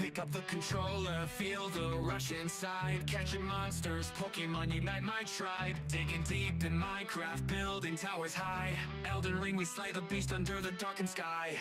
Pick up the controller, feel the rush inside. Catching monsters, Pokemon unite my tribe. Digging deep in Minecraft, building towers high. Elden Ring, we slay the beast under the darkened sky.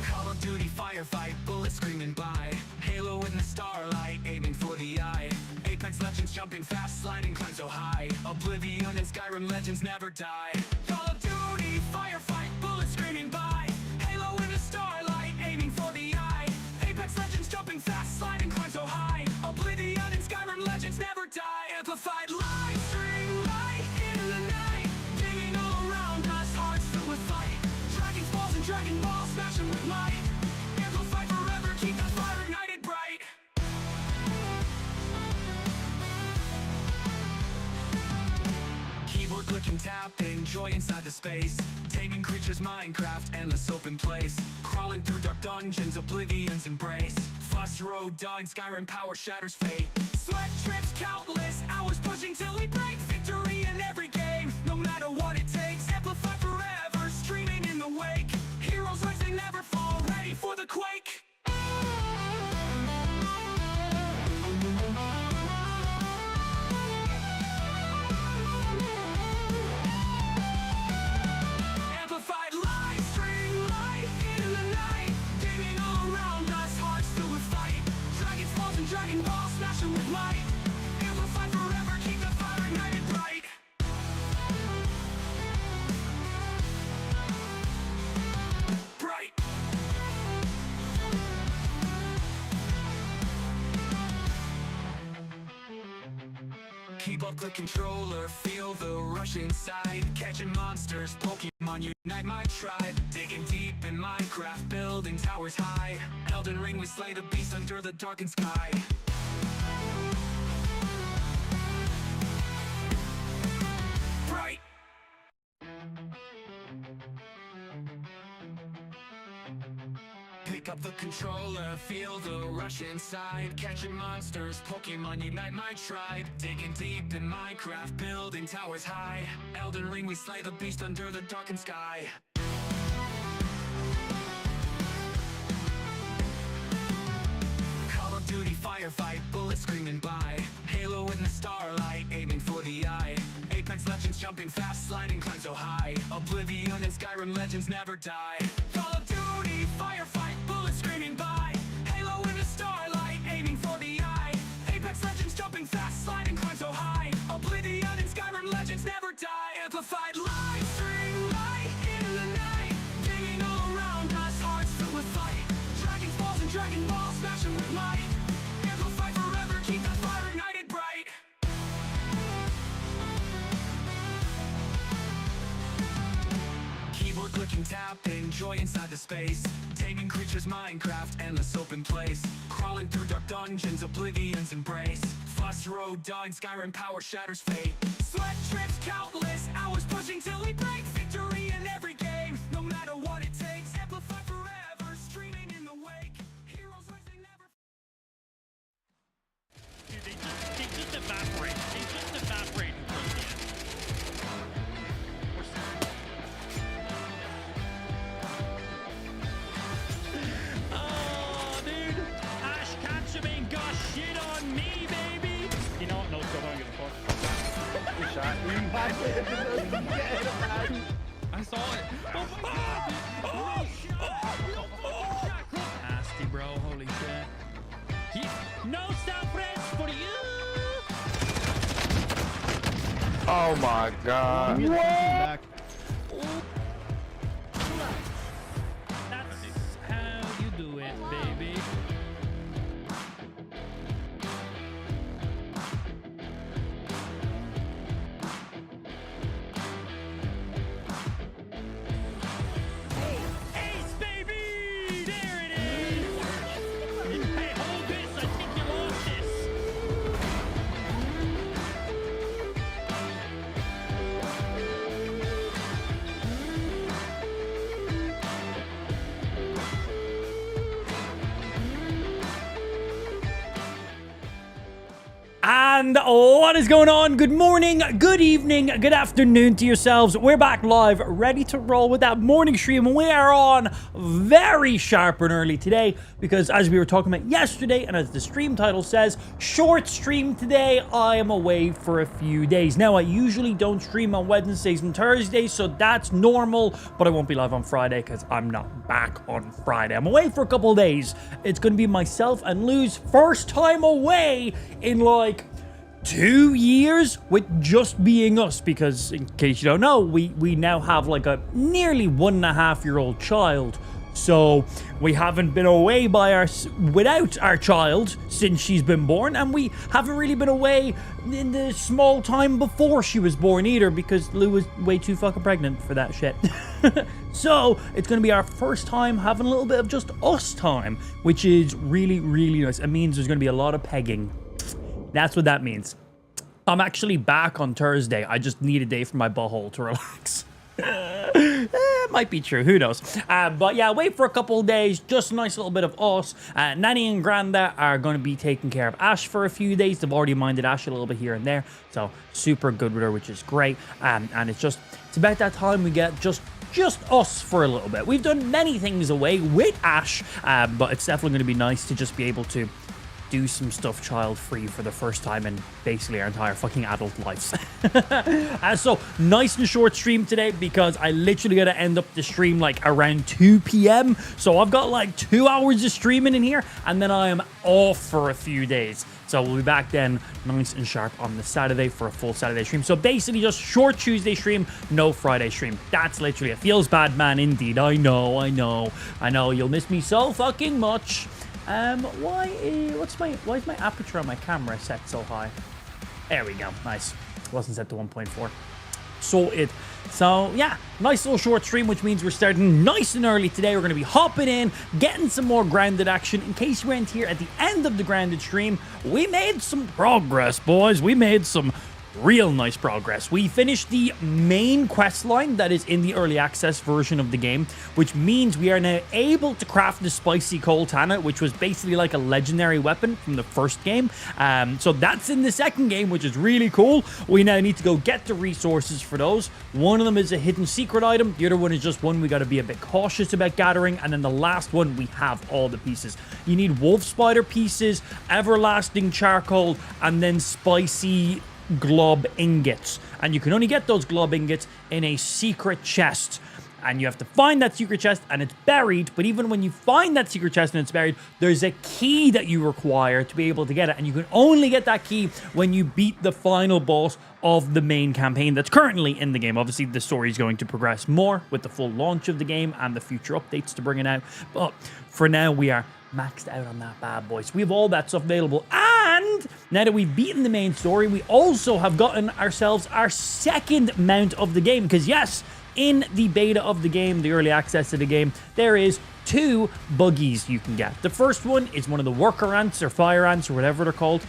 Call of Duty firefight, bullets screaming by. Halo in the starlight, aiming for the eye. Apex Legends jumping fast, sliding climb so high. Oblivion and Skyrim legends never die. Call of Duty firefight, bullets screaming by. Halo in the starlight, aiming for the eye. Apex Legends jumping fast, sliding climb so high. Oblivion and Skyrim legends never die. Amplified live stream light into the night. Digging all around us, hearts filled with fight. Dragon balls and Dragon Balls, smashing with might. Amplified forever, keep the fire ignited bright. Keyboard click and tap, enjoy inside the space. Taming creatures, Minecraft, endless open place. Crawling through dark dungeons, Oblivion's embrace. Fuss road, dawing, Skyrim power shatters fate. Sweat trips, countless hours pushing till we break. Victory in every game, no matter what it takes. Amplify forever, streaming in the wake. Heroes rise, they never fall, ready for the quake. Amplified live stream light into the night. Gaming all around us, hearts filled with fight. Dragon balls and Dragon Balls, smashing with might. Amplified forever, keep the fire ignited bright. Bright. Keep up the controller, feel the rush inside. Catching monsters, Pokemon unite my tribe. Digging deep in Minecraft, building towers high. Elden Ring, we slay the beast under the darkened sky. Bright. Pick up the controller, feel the rush inside. Catching monsters, Pokemon unite my tribe. Digging deep in Minecraft, building towers high. Elden Ring, we slay the beast under the darkened sky. Call of Duty firefight, bullets screaming by. Halo in the starlight, aiming for the eye. Apex Legends jumping fast, sliding climb so high. Oblivion and Skyrim legends never die. Call of Duty firefight, bullets screaming by. Halo in the starlight, aiming for the eye. Apex Legends jumping fast, sliding climb so high. Oblivion and Skyrim legends never die. Amplified live stream light into the night. Digging all around us, hearts filled with fight. Dragon balls and Dragon Balls, smashing with might. Amplified forever, keep the fire ignited bright. Keyboard click and tap, enjoy inside the space. Taming creatures, Minecraft, endless open place. Crawling through dark dungeons, Oblivion's embrace. Fuss road, dawing, Skyrim power shatters fate. Sweat trips, countless hours pushing till we break. Victory in every game, no matter what it takes. Amplify forever, streaming in the wake. Heroes rise, they never. Dude, they just evaporate. They just evaporate towards the end. Oh, dude. Ash Ketchum ain't got shit on me, baby. You know what? No, still don't give a fuck. Good shot. I saw it. Nasty, bro. Holy shit. No stop press for you. Oh my god. What? That's how you do it, baby. Ace, baby! There it is! Hey, hold this! I think you lost this! And what is going on? Good morning, good evening, good afternoon to yourselves. We're back live, ready to roll with that morning stream. We are on very sharp and early today because, as we were talking about yesterday, and as the stream title says, short stream today. I am away for a few days. Now, I usually don't stream on Wednesdays and Thursdays, so that's normal, but I won't be live on Friday because I'm not back on Friday. I'm away for a couple of days. It's going to be myself and Lou's first time away in like 2 years with just being us, because in case you don't know, we now have like a nearly 1.5-year-old child. So we haven't been away without our child since she's been born, and we haven't really been away in the small time before she was born either, because Lou was way too fucking pregnant for that shit. So it's going to be our first time having a little bit of just us time, which is really, really nice. It means there's going to be a lot of pegging. That's what that means. I'm actually back on Thursday. I just need a day for my butthole to relax. Might be true, who knows. But yeah, wait for a couple of days, just a nice little bit of us. Nanny and Granda are going to be taking care of Ash for a few days. They've already minded Ash a little bit here and there, so super good with her, which is great. And it's about that time we get just us for a little bit. We've done many things away with Ash, but it's definitely going to be nice to just be able to do some stuff child-free for the first time in basically our entire fucking adult lives. So, nice and short stream today because I literally got to end up the stream like around 2 p.m. So I've got like 2 hours of streaming in here, and then I am off for a few days. So we'll be back then nice and sharp on the Saturday for a full Saturday stream. So basically just short Tuesday stream, no Friday stream. That's literally it. Feels bad, man, indeed. I know. You'll miss me so fucking much. Why is my aperture on my camera set so high? There we go. Nice. Wasn't set to 1.4. So yeah, nice little short stream, which means we're starting nice and early today. We're going to be hopping in, getting some more grounded action. In case you weren't here at the end of the grounded stream, we made some progress, boys. We made some real nice progress. We finished the main quest line that is in the early access version of the game, which means we are now able to craft the spicy Coltana, which was basically like a legendary weapon from the first game. So that's in the second game, which is really cool. We now need to go get the resources for those. One of them is a hidden secret item. The other one is just one we got to be a bit cautious about gathering. And then the last one, we have all the pieces. You need wolf spider pieces, everlasting charcoal, and then spicy glob ingots, and you can only get those glob ingots in a secret chest, and you have to find that secret chest, and it's buried. But even when you find that secret chest and it's buried, there's a key that you require to be able to get it, and you can only get that key when you beat the final boss of the main campaign that's currently in the game. Obviously the story is going to progress more with the full launch of the game and the future updates to bring it out, but for now we are maxed out on that bad boy. So we have all that stuff available, and now that we've beaten the main story, we also have gotten ourselves our second mount of the game, because yes, in the beta of the game, the early access of the game, there is 2 buggies you can get. The first one is one of the worker ants or fire ants or whatever they're called.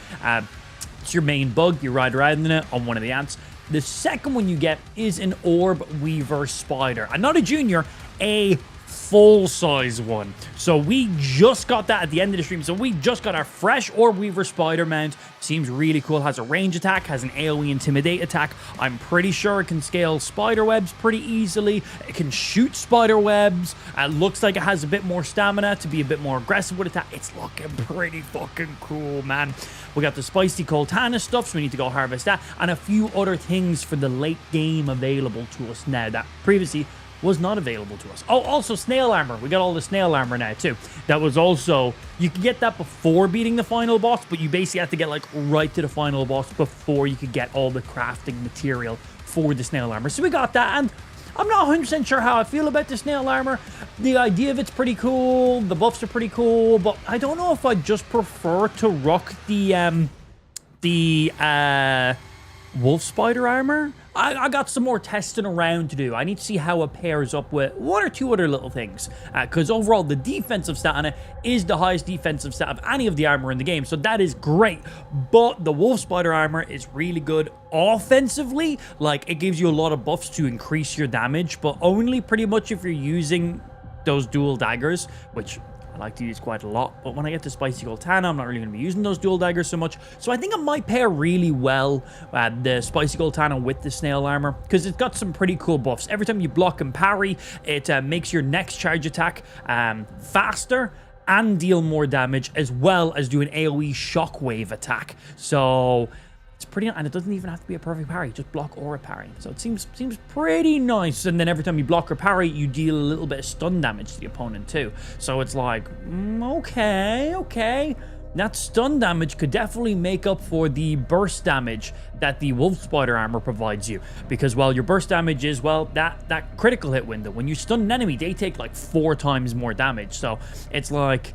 It's your main bug. You ride around in it on one of the ants. The second one you get is an orb weaver spider, and not a junior, a full-size one. So we just got that at the end of the stream. So we just got our fresh orb weaver spider mount. Seems really cool. Has a range attack, has an AoE intimidate attack. I'm pretty sure it can scale spider webs pretty easily. It can shoot spider webs. It looks like it has a bit more stamina to be a bit more aggressive with attack. It's looking pretty fucking cool, man. We got the spicy Coltana stuff, so we need to go harvest that, and a few other things for the late game available to us now that previously was not available to us. Oh, also snail armor. We got all the snail armor now too. That was also, you could get that before beating the final boss, but you basically have to get like right to the final boss before you could get all the crafting material for the snail armor. So we got that, and I'm not 100% sure how I feel about the snail armor. The idea of it's pretty cool. The buffs are pretty cool, but I don't know if I'd just prefer to rock the wolf spider armor. I got some more testing around to do. I need to see how it pairs up with 1 or 2 other little things. Because overall, the defensive stat on it is the highest defensive stat of any of the armor in the game. So that is great. But the wolf spider armor is really good offensively. Like, it gives you a lot of buffs to increase your damage, but only pretty much if you're using those dual daggers, which I like to use quite a lot, but when I get to Spicy Goltana, I'm not really going to be using those dual daggers so much. So I think it might pair really well, the Spicy Goltana with the Snail Armor, because it's got some pretty cool buffs. Every time you block and parry, it makes your next charge attack faster and deal more damage, as well as do an AoE shockwave attack. So it's pretty, and it doesn't even have to be a perfect parry, just block or a parry. So it seems pretty nice. And then every time you block or parry, you deal a little bit of stun damage to the opponent too. So it's like, okay. That stun damage could definitely make up for the burst damage that the Wolf Spider armor provides you. Because, well, your burst damage is, well, that critical hit window. When you stun an enemy, they take like 4 times more damage. So it's like,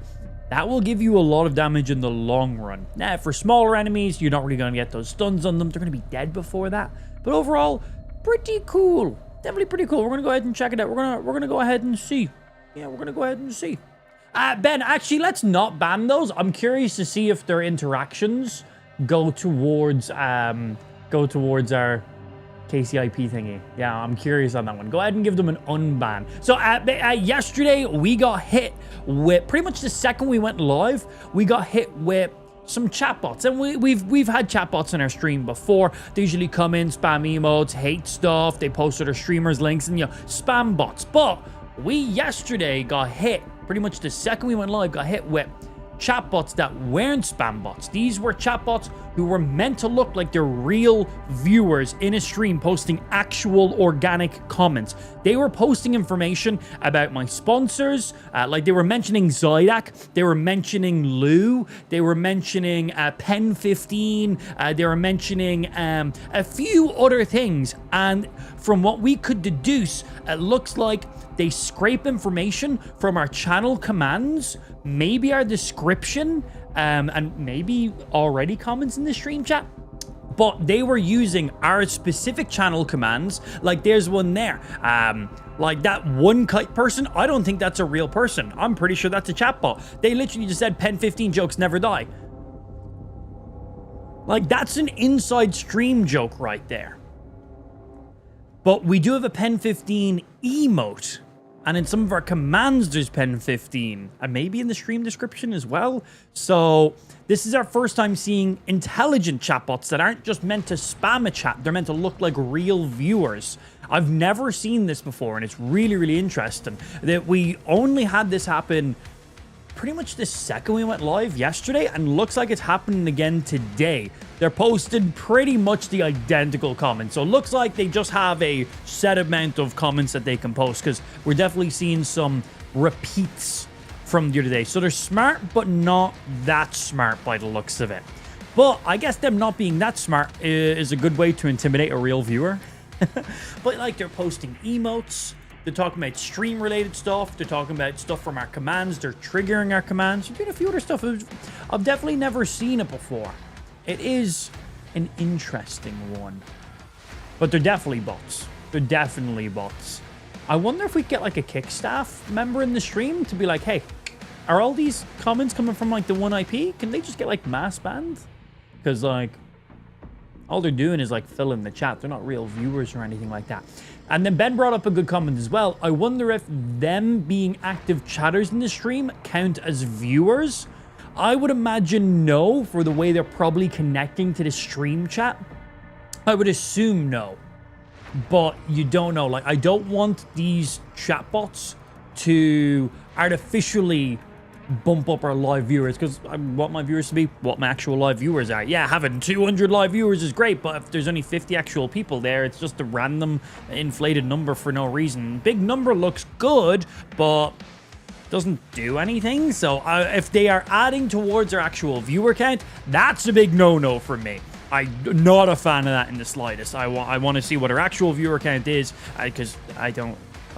that will give you a lot of damage in the long run. Now, for smaller enemies, you're not really going to get those stuns on them. They're going to be dead before that. But overall, pretty cool. Definitely pretty cool. We're going to go ahead and check it out. We're going to go ahead and see. Yeah, we're going to go ahead and see. Ben, actually, let's not ban those. I'm curious to see if their interactions go towards our KCIP thingy. Yeah, I'm curious on that one. Go ahead and give them an unban. So yesterday, we got hit with, pretty much the second we went live, we got hit with some chatbots. And we've had chatbots in our stream before. They usually come in, spam emotes, hate stuff. They post their streamers' links and, spam bots. But we yesterday got hit, pretty much the second we went live, got hit with chatbots that weren't spam bots. These were chatbots who were meant to look like they're real viewers in a stream posting actual organic comments. They were posting information about my sponsors, like they were mentioning Zydak, they were mentioning Lou, they were mentioning Pen 15, they were mentioning a few other things. And from what we could deduce, it looks like they scrape information from our channel commands, maybe our description, and maybe already comments in the stream chat. But they were using our specific channel commands. Like there's one there. Like that one kite person, I don't think that's a real person. I'm pretty sure that's a chatbot. They literally just said Pen 15 jokes never die. Like that's an inside stream joke right there. But we do have a Pen 15 emote. And in some of our commands, there's Pen 15. And maybe in the stream description as well. So this is our first time seeing intelligent chatbots that aren't just meant to spam a chat. They're meant to look like real viewers. I've never seen this before. And it's really, really interesting that we only had this happen pretty much the second we went live yesterday, and looks like it's happening again today. They're posted pretty much the identical comments, so it looks like they just have a set amount of comments that they can post, because we're definitely seeing some repeats from the other day. So they're smart, but not that smart by the looks of it. But I guess them not being that smart is a good way to intimidate a real viewer. But like, they're posting emotes, they're talking about stream-related stuff. They're talking about stuff from our commands. They're triggering our commands. They're doing a few other stuff. I've definitely never seen it before. It is an interesting one. But they're definitely bots. They're definitely bots. I wonder if we get like a Kickstaff member in the stream to be like, hey, are all these comments coming from like the one IP? Can they just get like mass banned? Because like, all they're doing is like filling the chat. They're not real viewers or anything like that. And then Ben brought up a good comment as well. I wonder if them being active chatters in the stream count as viewers. I would imagine no, for the way they're probably connecting to the stream chat. I would assume no. But you don't know. Like, I don't want these chatbots to artificially bump up our live viewers, because I want my viewers to be what my actual live viewers are. Yeah, having 200 live viewers is great, but if there's only 50 actual people there, it's just a random inflated number for no reason. Big number looks good, but doesn't do anything. So if they are adding towards our actual viewer count, that's a big no-no for me. I'm not a fan of that in the slightest. I want to see what our actual viewer count is, because I've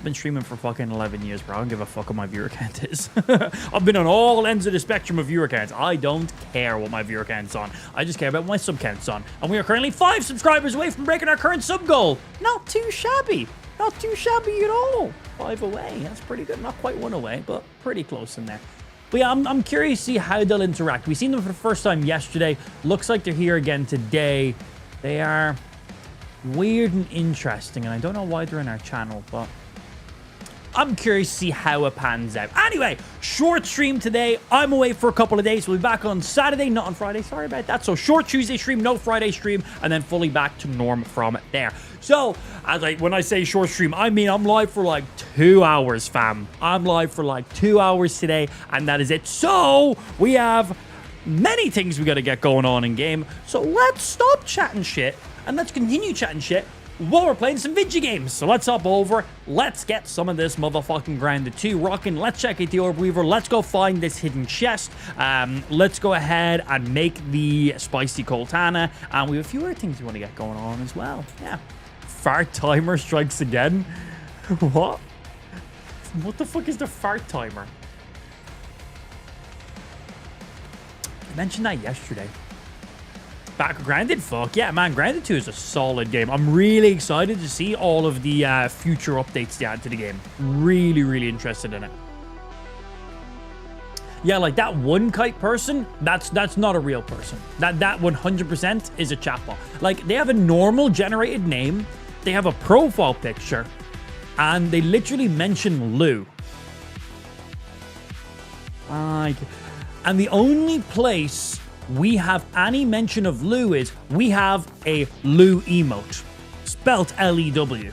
been streaming for fucking 11 years, bro. I don't give a fuck what my viewer count is. I've been on all ends of the spectrum of viewer counts. I don't care what my viewer count's on. I just care about what my sub count's on. And we are currently 5 subscribers away from breaking our current sub goal. Not too shabby. Not too shabby at all. 5 away. That's pretty good. Not quite 1 away, but pretty close in there. But yeah, I'm curious to see how they'll interact. We seen them for the first time yesterday. Looks like they're here again today. They are weird and interesting, and I don't know why they're in our channel, but I'm curious to see how it pans out. Anyway, short stream today. I'm away for a couple of days. We'll be back on Saturday, not on Friday. Sorry about that. So short Tuesday stream, no Friday stream, and then fully back to norm from there. So, when I say short stream, I mean I'm live for like 2 hours, fam. I'm live for like 2 hours today, and that is it. So, we have many things we got to get going on in game. So, let's stop chatting shit, and let's continue chatting shit while we're playing some video games. So let's hop over. Let's get some of this motherfucking Grounded 2 rocking. Let's check out the Orb Weaver. Let's go find this hidden chest. Let's go ahead and make the spicy Coltana. And we have a few other things we want to get going on as well. Yeah. Fart timer strikes again. What? What the fuck is the fart timer? I mentioned that yesterday. Back with Grounded? Fuck yeah, man. Grounded 2 is a solid game. I'm really excited to see all of the future updates they add to the game. Really, really interested in it. Yeah, like that one kite person, that's not a real person. That 100% is a chatbot. Like, they have a normal generated name, they have a profile picture, and they literally mention Lou. Like, and the only place we have any mention of Lou is we have a Lou emote, spelt L-E-W.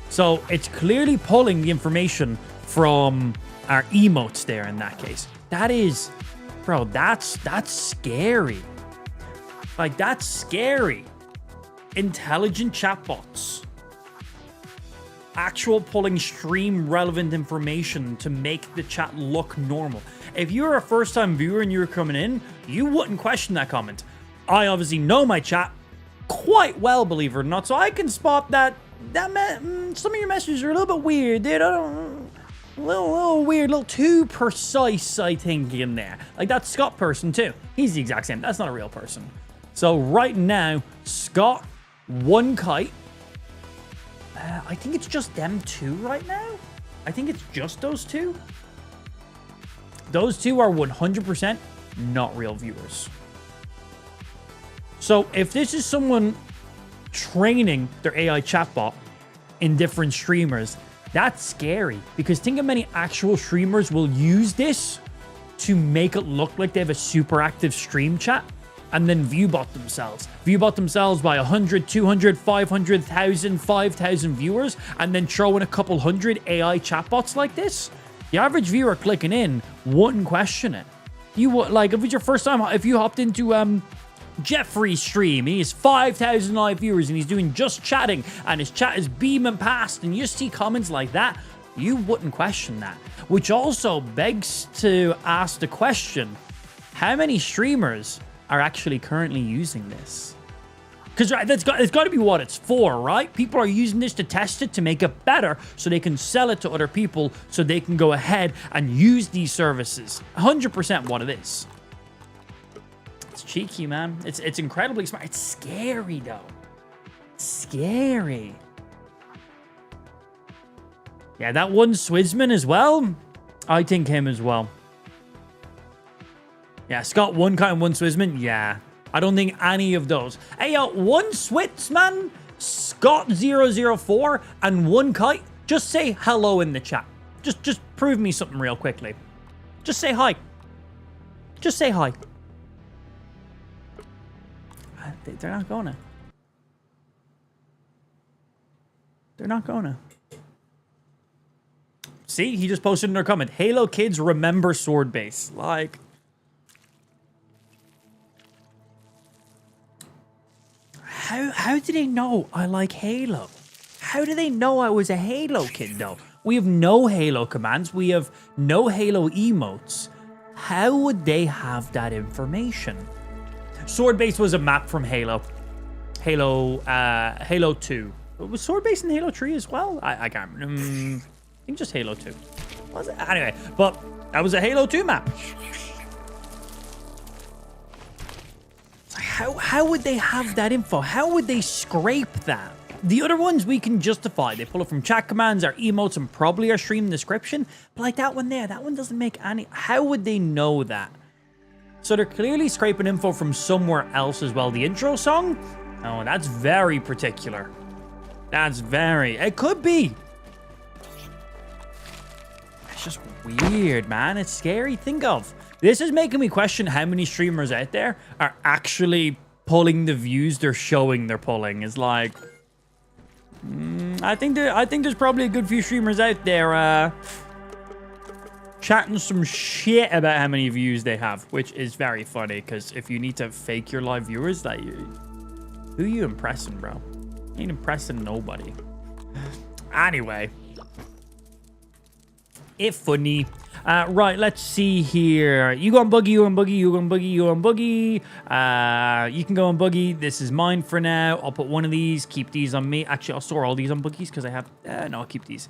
So it's clearly pulling the information from our emotes there in that case. That is, bro, that's scary. Like, that's scary. Intelligent chatbots. Actual pulling stream relevant information to make the chat look normal. If you're a first-time viewer and you're coming in, you wouldn't question that comment. I obviously know my chat quite well, believe it or not, so I can spot that some of your messages are a little bit weird, dude. A little weird, a little too precise, I think, in there. Like, that Scott person, too. He's the exact same. That's not a real person. So, right now, Scott, one kite. I think it's just them two right now. I think it's just those two. Those two are 100% not real viewers. So if this is someone training their AI chatbot in different streamers, that's scary. Because think how many actual streamers will use this to make it look like they have a super active stream chat and then viewbot themselves. Viewbot themselves by 100, 200, 500,000, 5,000 viewers, and then throw in a couple hundred AI chatbots like this. The average viewer clicking in wouldn't question it. You would, like, if it was your first time, if you hopped into Jeffrey's stream, he has 5,000 live viewers and he's doing just chatting and his chat is beaming past and you see comments like that, you wouldn't question that. Which also begs to ask the question, how many streamers are actually currently using this? Because it's got to be what it's for, right? People are using this to test it, to make it better, so they can sell it to other people, so they can go ahead and use these services. 100% what it is. It's cheeky, man. It's incredibly smart. It's scary, though. Scary. Yeah, that one Swizman as well. I think him as well. Yeah, Scott, one kite and one Swizman. Yeah. I don't think any of those. Hey, yo, one Switzman, Scott004, and one kite. Just say hello in the chat. Just prove me something real quickly. Just say hi. Just say hi. They're not gonna. They're not gonna. See, he just posted in their comment. Halo kids remember sword base. Like, how do they know I like Halo? How do they know I was a Halo kid, though? We have no Halo commands. We have no Halo emotes. How would they have that information? Sword base was a map from Halo. Halo 2. Was Sword base in Halo 3 as well? I can't remember. I think just Halo 2. Was it? Anyway, but that was a Halo 2 map. How would they have that info? How would they scrape that? The other ones we can justify. They pull it from chat commands, our emotes, and probably our stream description. But like that one there, that one doesn't make any... How would they know that? So they're clearly scraping info from somewhere else as well. The intro song? Oh, that's very particular. That's very... It could be. just weird, man. It's scary. Think of this is making me question how many streamers out there are actually pulling the views they're showing they're pulling. It's like, I think there's probably a good few streamers out there chatting some shit about how many views they have, which is very funny because if you need to fake your live viewers, that who you impressing, bro? You ain't impressing nobody. Anyway, it funny. Right, let's see here. You go on buggy, you on buggy, you on buggy, you on buggy. You can go on buggy. This is mine for now. I'll put one of these. Keep these on me. Actually, I'll store all these on buggies because I have... no, I'll keep these.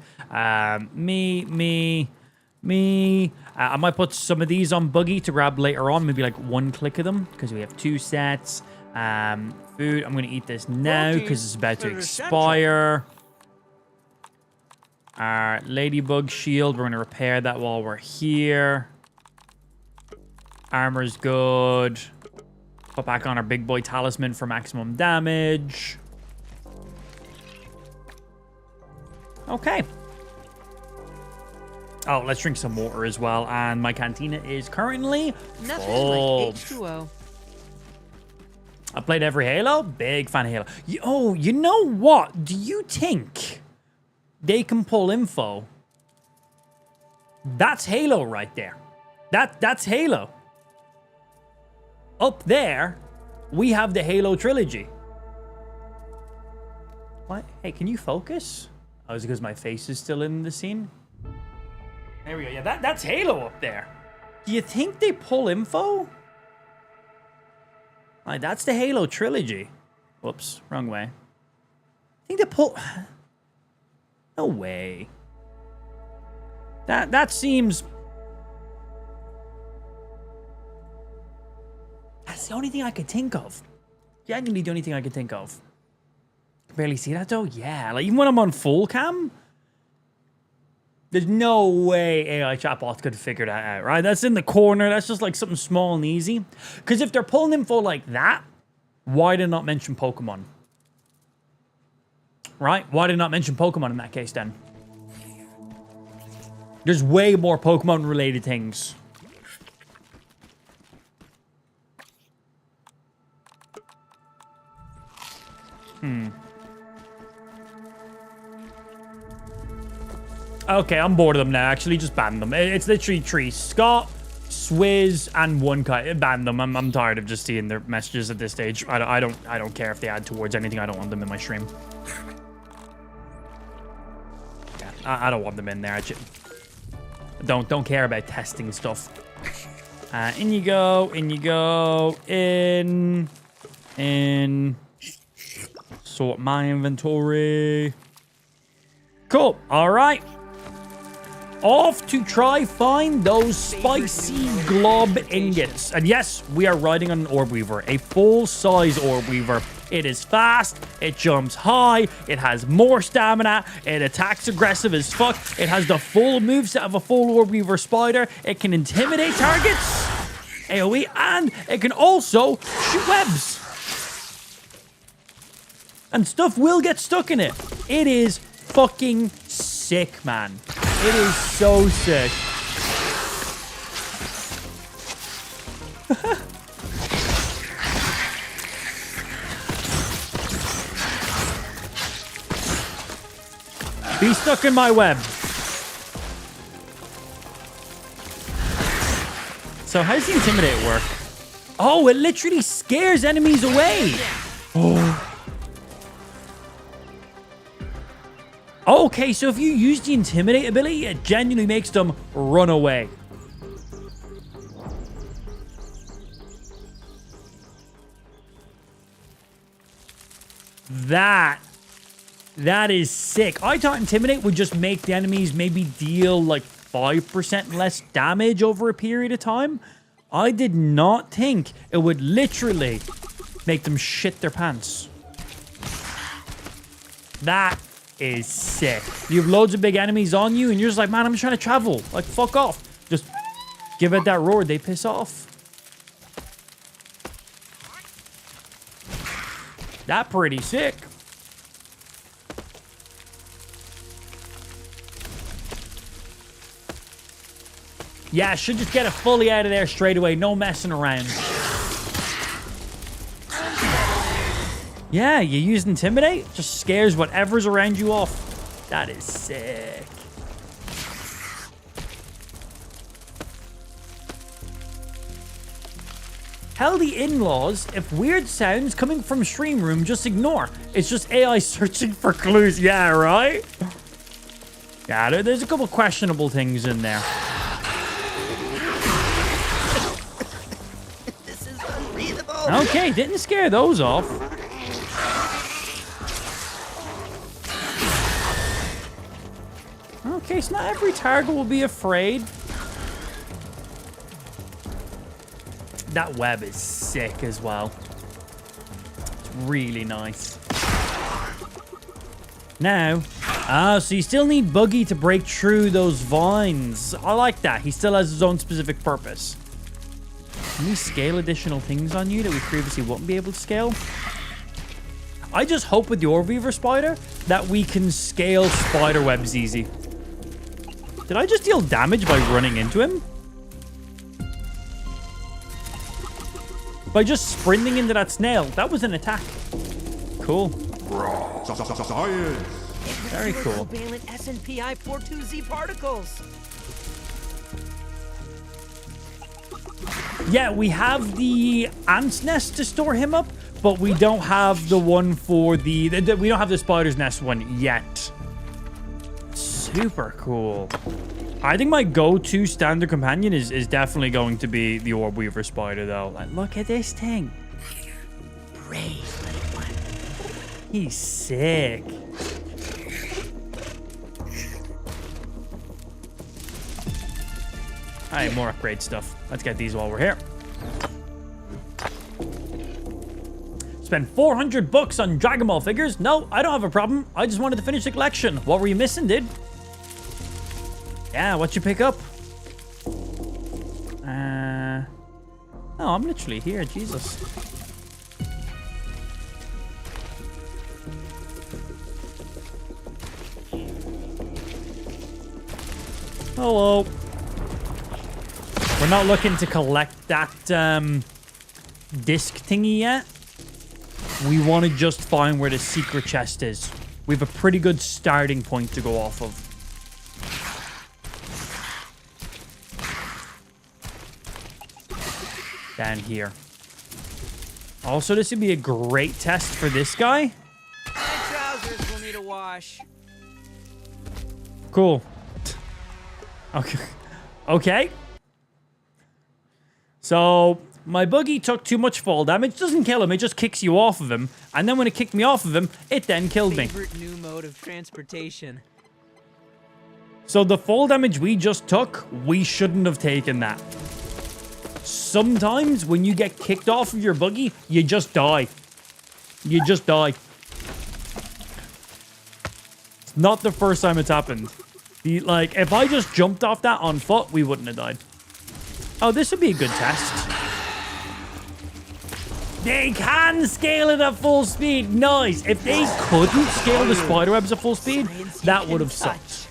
Me. I might put some of these on buggy to grab later on. Maybe like one click of them because we have 2 sets. Food. I'm going to eat this now because it's about to expire. Our ladybug shield, we're going to repair that while we're here. Armor's good. Put back on our big boy talisman for maximum damage. Okay. Oh, let's drink some water as well. And my cantina is currently full. Like H2O. I played every Halo. Big fan of Halo. You know what? Do you think they can pull info? That's Halo right there. That's Halo. Up there, we have the Halo trilogy. What? Hey, can you focus? Oh, is it because my face is still in the scene? There we go. Yeah, that's Halo up there. Do you think they pull info? Like, that's the Halo trilogy. Whoops, wrong way. I think they pull... No way. That seems... That's the only thing I could think of. Genuinely the only thing I could think of. Barely see that though? Yeah, like even when I'm on full cam, there's no way AI chatbot could figure that out, right? That's in the corner. That's just like something small and easy. Because if they're pulling info like that, why did not mention Pokemon? Right? Why did not mention Pokemon in that case then? There's way more Pokemon related things. Okay, I'm bored of them now. Actually, just ban them. It's literally 3. Scott, Swizz, and one guy. Ban them. I'm tired of just seeing their messages at this stage. I don't care if they add towards anything. I don't want them in my stream. Yeah, I don't want them in there. Don't care about testing stuff. In you go. In you go. In. Sort my inventory. Cool. All right. Off to try find those spicy glob ingots. And yes, we are riding on an orb weaver, a full-size orb weaver. It is fast, it jumps high, it has more stamina, it attacks aggressive as fuck, it has the full moveset of a full orb weaver spider, it can intimidate targets, AoE, and it can also shoot webs. And stuff will get stuck in it. It is fucking sick, man. It is so sick. Be stuck in my web. So how does the intimidate work? Oh, it literally scares enemies away. Oh. Okay, so if you use the intimidate ability, it genuinely makes them run away. That is sick. I thought intimidate would just make the enemies maybe deal like 5% less damage over a period of time. I did not think it would literally make them shit their pants. That is sick. You have loads of big enemies on you and you're just like, man, I'm just trying to travel. Like, fuck off. Just give it that roar. They piss off. That pretty sick. Yeah, should just get it fully out of there straight away. No messing around. Yeah, you use Intimidate. Just scares whatever's around you off. That is sick. Tell the in-laws if weird sounds coming from stream room, just ignore. It's just AI searching for clues. Yeah, right? Yeah, there's a couple questionable things in there. This is unreadable. Okay, didn't scare those off. Okay, so not every target will be afraid. That web is sick as well. It's really nice. Now, so you still need Buggy to break through those vines. I like that. He still has his own specific purpose. Can we scale additional things on you that we previously wouldn't be able to scale? I just hope with the Orb Weaver Spider that we can scale spider webs easy. Did I just deal damage by running into him? By just sprinting into that snail. That was an attack. Cool. Science. Very cool. Covalent SNPI 42Z particles. Yeah, we have the ant's nest to store him up, but we don't have the one for the we don't have the spider's nest one yet. Super cool. I think my go-to standard companion is definitely going to be the Orb Weaver Spider, though. Like, look at this thing. Brave little one. He's sick. All right, more upgrade stuff. Let's get these while we're here. Spend 400 bucks on Dragon Ball figures? No, I don't have a problem. I just wanted to finish the collection. What were you missing, dude? Yeah, what'd you pick up? Oh, I'm literally here. Jesus. Hello. We're not looking to collect that disc thingy yet. We want to just find where the secret chest is. We have a pretty good starting point to go off of. Down here. Also, this would be a great test for this guy. My trousers will need a wash. Cool. Okay. Okay. So, my buggy took too much fall damage. Doesn't kill him, it just kicks you off of him. And then when it kicked me off of him, it then killed me. Favorite new mode of transportation. So the fall damage we just took, we shouldn't have taken that. Sometimes when you get kicked off of your buggy, you just die. You just die. It's not the first time it's happened. Like, if I just jumped off that on foot, we wouldn't have died. Oh, this would be a good test. They can scale it at full speed. Nice. If they couldn't scale the spiderwebs at full speed, that would have sucked.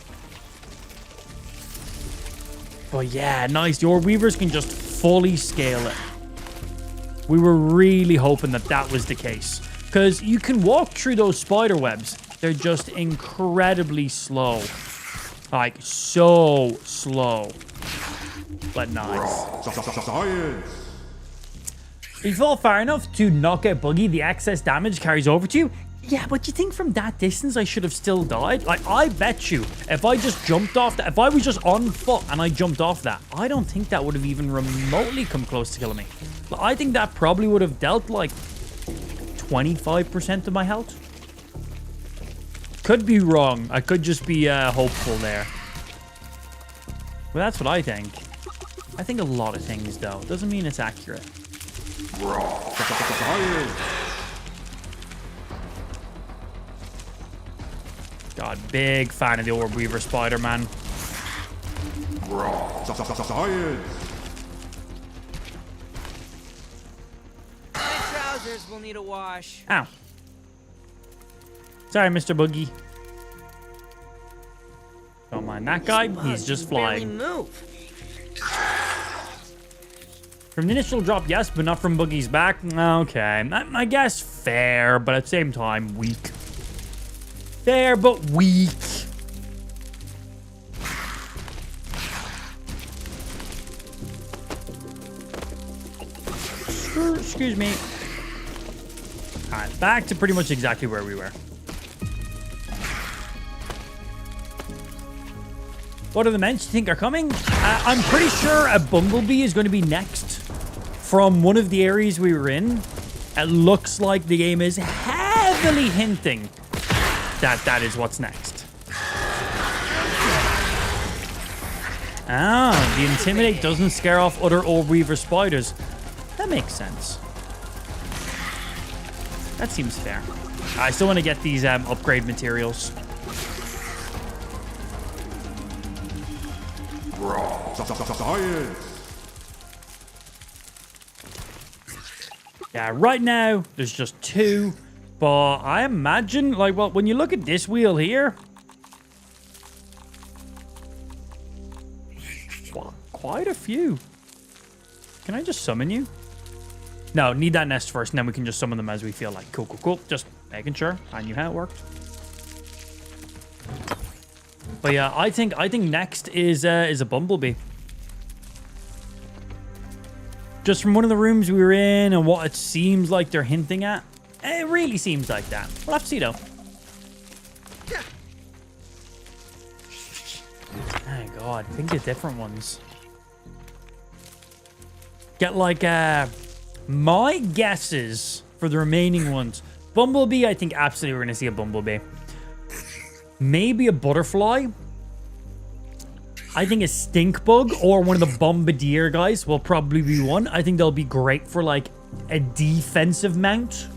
But yeah, nice. The Orb Weavers can just fully scale it. We were really hoping that that was the case. Because you can walk through those spider webs. They're just incredibly slow. Like, so slow. But nice. Science. If you fall far enough to knock out Buggy, the excess damage carries over to you. Yeah, but you think from that distance I should have still died? Like, I bet you, if I just jumped off that, if I was just on foot and I jumped off that, I don't think that would have even remotely come close to killing me. But I think that probably would have dealt like 25% of my health. Could be wrong. I could just be hopeful there. Well, that's what I think. I think a lot of things, though. Doesn't mean it's accurate. Science. God, big fan of the Orb Weaver Spider-Man. Science. My trousers will need a wash. Ow. Sorry, Mr. Boogie. Don't mind that guy. He's just Barely flying. move. From the initial drop, yes, but not from Boogie's back. Okay, I guess fair, but at the same time, weak. Fair, but weak. Excuse me. All right, back to pretty much exactly where we were. What are the ments you think are coming? I'm pretty sure a bumblebee is going to be next. From one of the areas we were in, it looks like the game is heavily hinting that that is what's next. Ah, the Intimidate doesn't scare off other Orb Weaver spiders. That makes sense. That seems fair. I still want to get these upgrade materials. Science. Yeah, right now, there's just 2. But I imagine, like, well, when you look at this wheel here... quite a few. Can I just summon you? No, need that nest first, and then we can just summon them as we feel like. Cool, cool, cool. Just making sure. I knew how it worked. But yeah, I think next is a bumblebee. Just from one of the rooms we were in and what it seems like they're hinting at. It really seems like that. We'll have to see, though. Oh, God. Think of different ones. Get, like, my guesses for the remaining ones. Bumblebee, I think absolutely we're going to see a bumblebee. Maybe a butterfly. I think a stink bug or one of the bombardier guys will probably be one. I think they'll be great for like a defensive mount.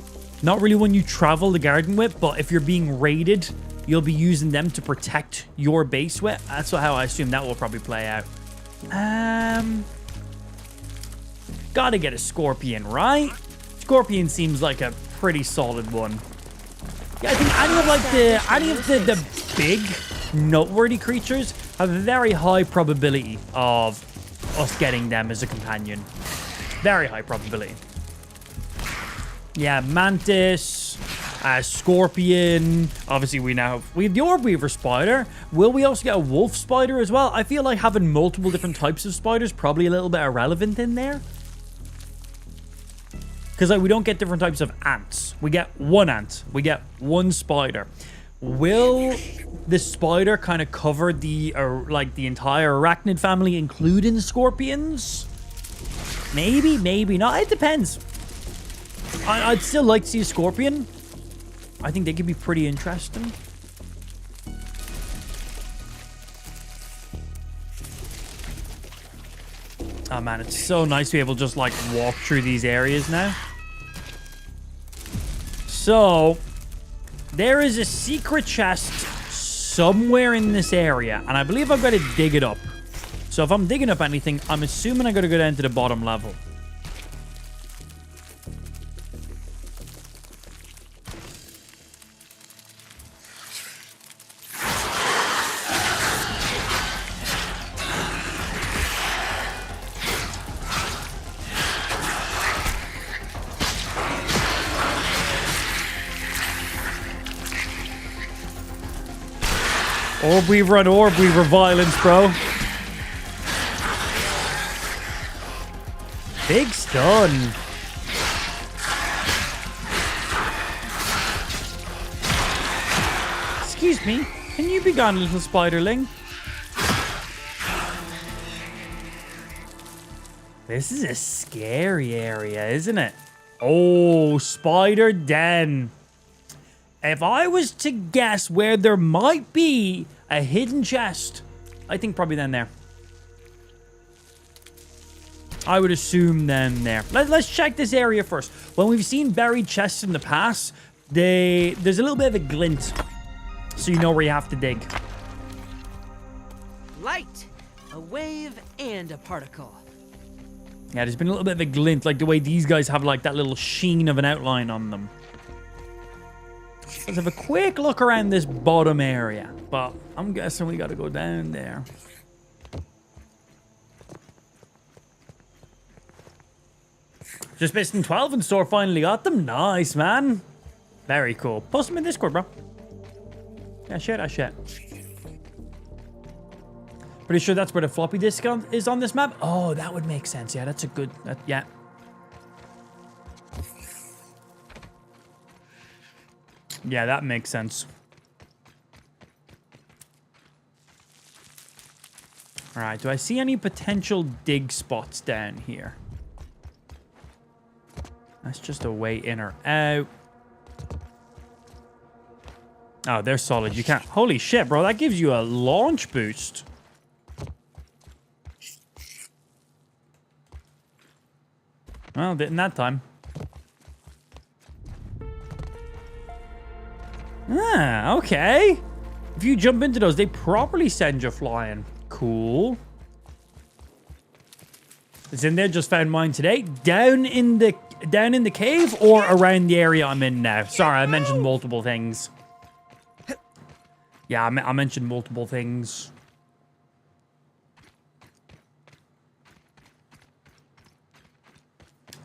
Not really one you travel the garden with, but if you're being raided, you'll be using them to protect your base with. That's how I assume that will probably play out. Gotta get a scorpion, right? Scorpion seems like a pretty solid one. Yeah, I think any of the big noteworthy creatures have a very high probability of us getting them as a companion. Very high probability. Yeah, mantis, scorpion. Obviously, we have the Orb Weaver spider. Will we also get a wolf spider as well? I feel like having multiple different types of spiders probably a little bit irrelevant in there. Because like, we don't get different types of ants. We get one ant. We get one spider. Will the spider kind of cover the like the entire arachnid family, including scorpions? Maybe, maybe not. It depends. I'd still like to see a scorpion. I think they could be pretty interesting. Oh man, it's so nice to be able to just like walk through these areas now. So, there is a secret chest somewhere in this area, and I believe I've got to dig it up. So if I'm digging up anything, I'm assuming I got to go down to the bottom level. Orb Weaver on Orb Weaver violence, bro. Big stun. Excuse me. Can you be gone, little spiderling? This is a scary area, isn't it? Oh, spider den. If I was to guess where there might be a hidden chest, I think probably then there. I would assume then there. Let's check this area first. When we've seen buried chests in the past, there's a little bit of a glint, so you know where you have to dig. Light, a wave, and a particle. Yeah, there's been a little bit of a glint, like the way these guys have like that little sheen of an outline on them. Let's have a quick look around this bottom area. But I'm guessing we got to go down there. Just missed in 12 and store finally got them. Nice, man. Very cool. Post them in Discord, bro. Yeah, share that shit. Pretty sure that's where the floppy disk is on this map. Oh, that would make sense. Yeah, that's a good... yeah. Yeah, that makes sense. All right, do I see any potential dig spots down here? That's just a way in or out. Oh, they're solid. You can't... Holy shit, bro. That gives you a launch boost. Well, didn't that time. Ah, okay. If you jump into those, they properly send you flying. Cool. It's in there. Just found mine today. Down in the cave or around the area I'm in now. Sorry, I mentioned multiple things. Yeah, I mentioned multiple things.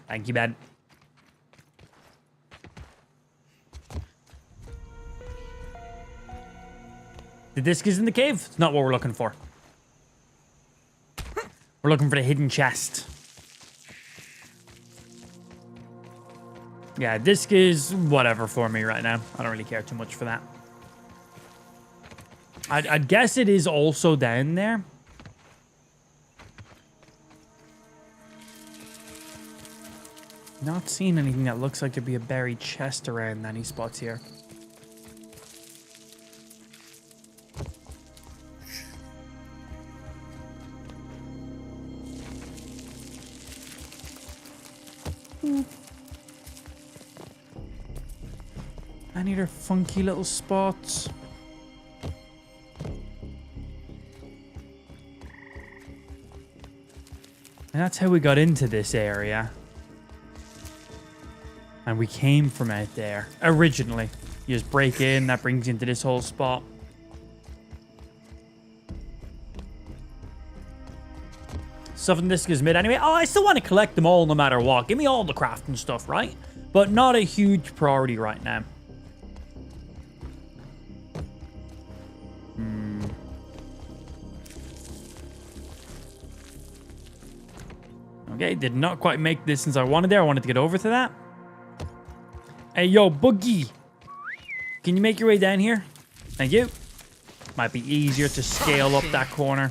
Thank you, man. The disc is in the cave. It's not what we're looking for. We're looking for the hidden chest. Yeah, disc is whatever for me right now. I don't really care too much for that. I'd guess it is also down there. Not seeing anything that looks like there'd be a buried chest around any spots here. Any other funky little spots? And that's how we got into this area. And we came from out there. Originally. You just break in, that brings you into this whole spot. Stuff in this is mid anyway. Oh, I still want to collect them all no matter what. Give me all the crafting stuff, right? But not a huge priority right now. Okay, did not quite make this since I wanted there. I wanted to get over to that. Hey, yo, Boogie. Can you make your way down here? Thank you. Might be easier to scale up that corner.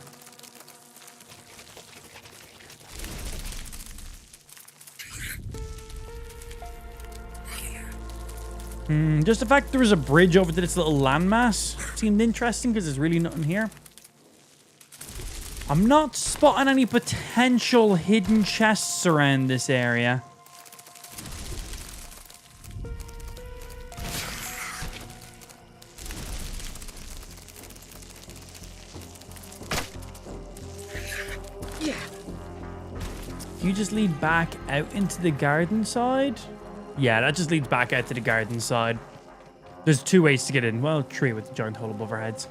Just the fact there was a bridge over to this little landmass seemed interesting because there's really nothing here. I'm not spotting any potential hidden chests around this area. You just lead back out into the garden side? Yeah, that just leads back out to the garden side. There's two ways to get in. Well, three with the giant hole above our heads.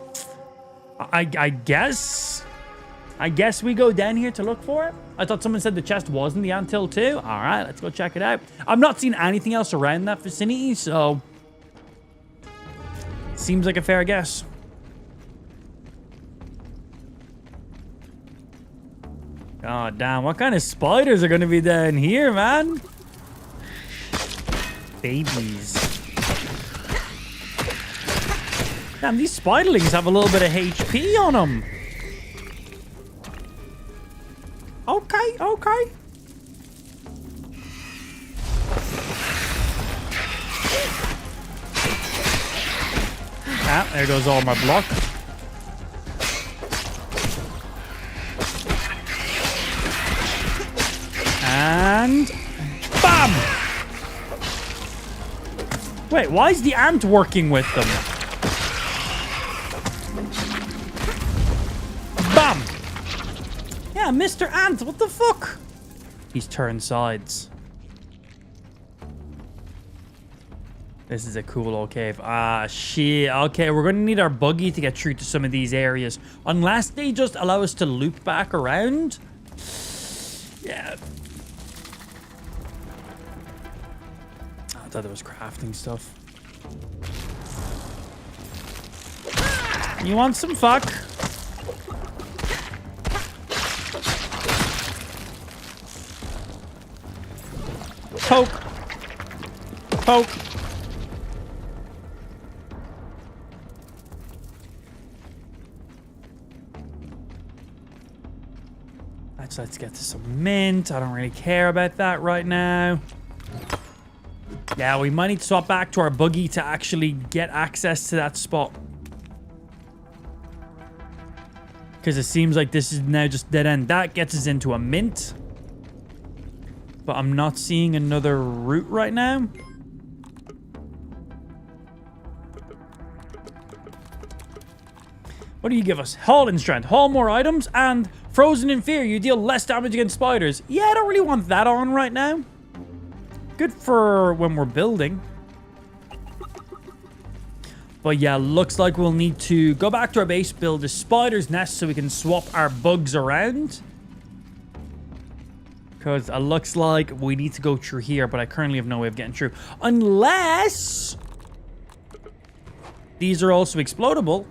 I guess we go down here to look for it. I thought someone said the chest was in the anthill too. All right, let's go check it out. I'm not seeing anything else around that vicinity, so seems like a fair guess. God damn, what kind of spiders are going to be down here, man? Babies. Damn, these spiderlings have a little bit of HP on them. Okay, okay. Ah, there goes all my block. And bam! Wait, why is the ant working with them? Bam! Yeah, Mr. Ant, what the fuck? He's turned sides. This is a cool old cave. Ah, shit. Okay, we're going to need our buggy to get through to some of these areas. Unless they just allow us to loop back around. Yeah. thought there was crafting stuff. You want some fuck? Poke. Poke. Let's get to some mint. I don't really care about that right now. Yeah, we might need to swap back to our buggy to actually get access to that spot. Because it seems like this is now just dead end. That gets us into a mint. But I'm not seeing another route right now. What do you give us? Haul in strength. Haul more items and frozen in fear. You deal less damage against spiders. Yeah, I don't really want that on right now. Good for when we're building. But yeah, looks like we'll need to go back to our base, build a spider's nest so we can swap our bugs around. Because it looks like we need to go through here, but I currently have no way of getting through. Unless these are also explodable.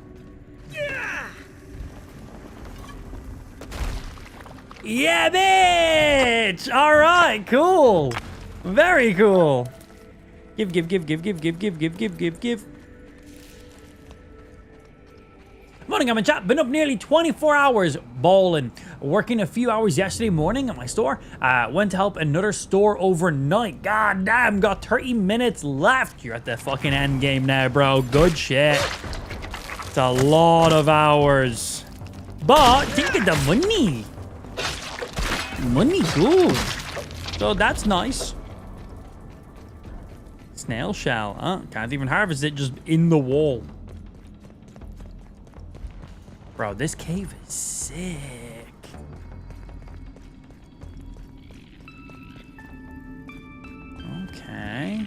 Yeah, bitch! All right, cool. Very cool. Give. Morning, I'm in chat. Been up nearly 24 hours balling. Working a few hours yesterday morning at my store. Went to help another store overnight. God damn, got 30 minutes left. You're at the fucking end game now, bro. Good shit. It's a lot of hours. But think of the money. Money good. So that's nice. Snail shell, huh? Can't even harvest it, just in the wall. Bro, this cave is sick. Okay.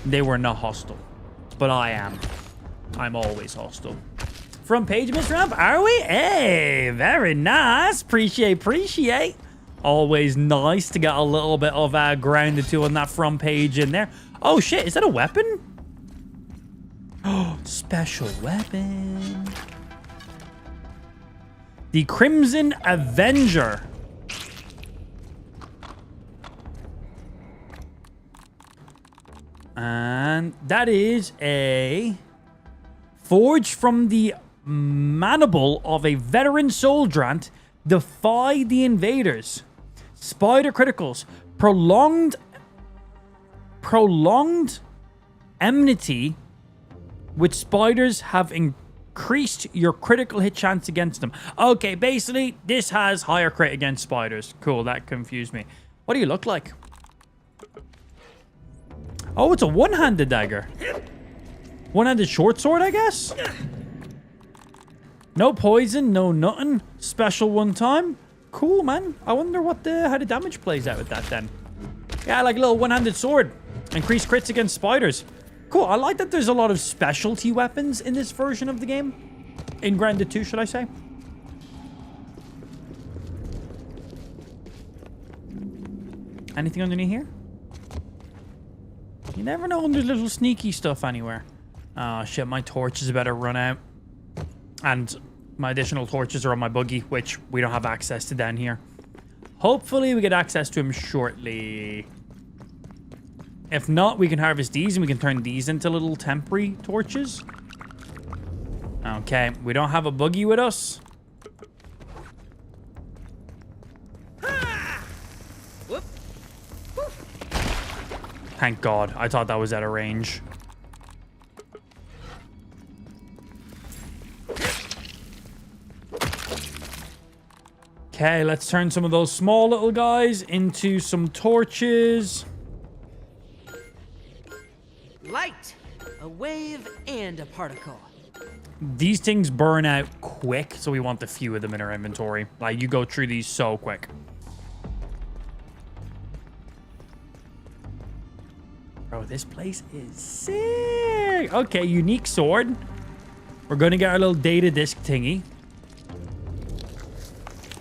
They were not hostile, but I am. I'm always hostile. Front page, Mr. Ramp, are we? Hey, very nice. Appreciate. Always nice to get a little bit of grounded to on that front page in there. Oh shit, is that a weapon? Oh, special weapon. The Crimson Avenger. And that is a forged from the mandible of a veteran soldier. Defy the invaders. Spider criticals. Prolonged enmity with spiders have increased your critical hit chance against them. Okay, basically, this has higher crit against spiders. Cool, that confused me. What do you look like? Oh, it's a one-handed dagger. One-handed short sword, I guess? No poison, no nothing. Special one time. Cool, man. I wonder what how the damage plays out with that then. Yeah, like a little one-handed sword. Increased crits against spiders. Cool. I like that there's a lot of specialty weapons in this version of the game. In Grounded 2, should I say. Anything underneath here? You never know when there's little sneaky stuff anywhere. Oh, shit. My torch is about to run out. And my additional torches are on my buggy, which we don't have access to down here. Hopefully, we get access to him shortly. If not, we can harvest these and we can turn these into little temporary torches. Okay, we don't have a buggy with us. Thank God. I thought that was out of range. Okay, let's turn some of those small little guys into some torches. Light, a wave, and a particle. These things burn out quick, so we want a few of them in our inventory. Like, you go through these so quick. Bro, this place is sick. Okay, unique sword. We're going to get our little data disc thingy.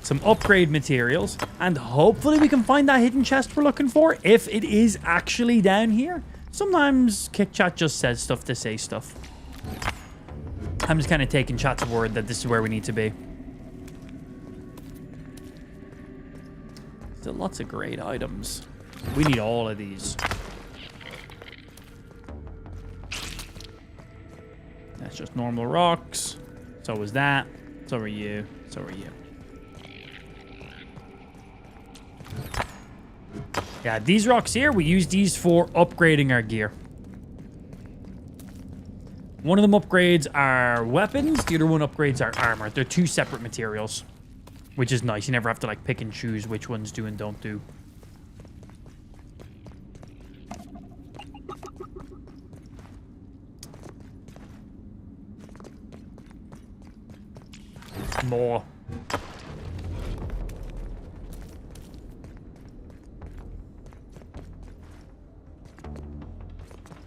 some upgrade materials, and hopefully we can find that hidden chest we're looking for, if it is actually down here. Sometimes KitChat just says stuff to say stuff. I'm just kind of taking chat's word that this is where we need to be. Still lots of great items. We need all of these. That's just normal rocks. So was that. So are you. So are you. Yeah, these rocks here, we use these for upgrading our gear. One of them upgrades our weapons. The other one upgrades our armor. They're two separate materials, which is nice. You never have to like pick and choose which ones do and don't do. More.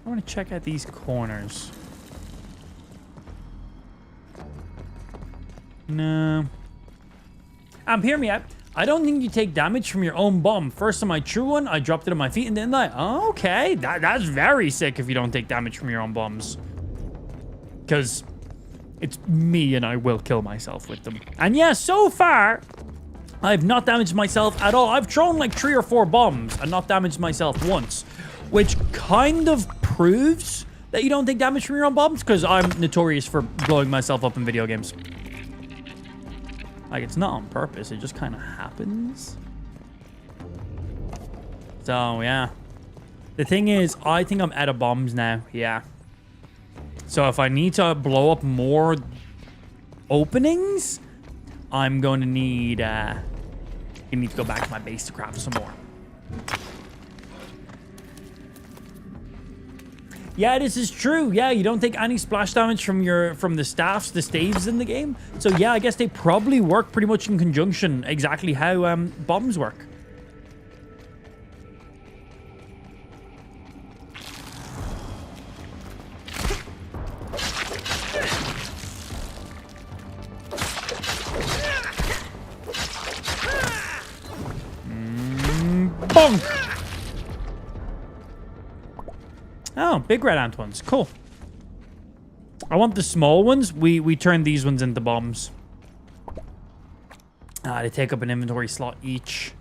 I want to check out these corners. No. Hear me out. I don't think you take damage from your own bomb. First time I threw one, I dropped it on my feet, and then oh, okay. That's very sick if you don't take damage from your own bombs. Because it's me and I will kill myself with them. And yeah, so far, I've not damaged myself at all. I've thrown like 3 or 4 bombs and not damaged myself once. Which kind of proves that you don't take damage from your own bombs, because I'm notorious for blowing myself up in video games. Like, it's not on purpose. It just kind of happens. So, yeah. The thing is, I think I'm out of bombs now. Yeah. So, if I need to blow up more openings, I'm going to need... I need to go back to my base to craft some more. Yeah, this is true. Yeah, you don't take any splash damage from the staves in the game. So yeah, I guess they probably work pretty much in conjunction, exactly how bombs work. Bonk! Oh, big red ant ones. Cool. I want the small ones. We turn these ones into bombs. They take up an inventory slot each.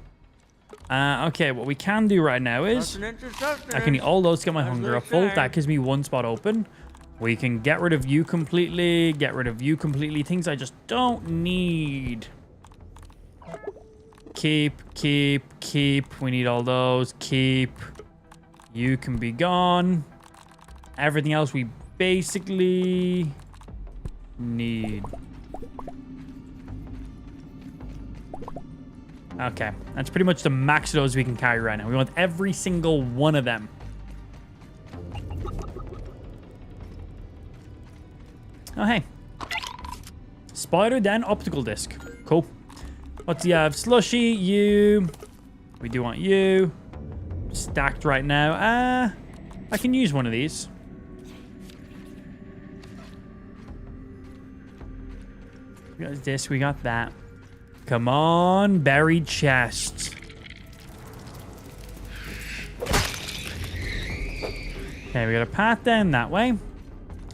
Okay, what we can do right now is... I can eat all those to get my hunger up full. That gives me 1 spot open. We can get rid of you completely. Get rid of you completely. Things I just don't need. Keep. We need all those. Keep. You can be gone. Everything else we basically need. Okay, that's pretty much the max of those we can carry right now. We want every single one of them. Oh, hey. Spider, then optical disc. Cool. What do you have? Slushy, you. We do want you. Stacked right now. I can use one of these. We got this, we got that. Come on, buried chest. Okay, we got a path down that way.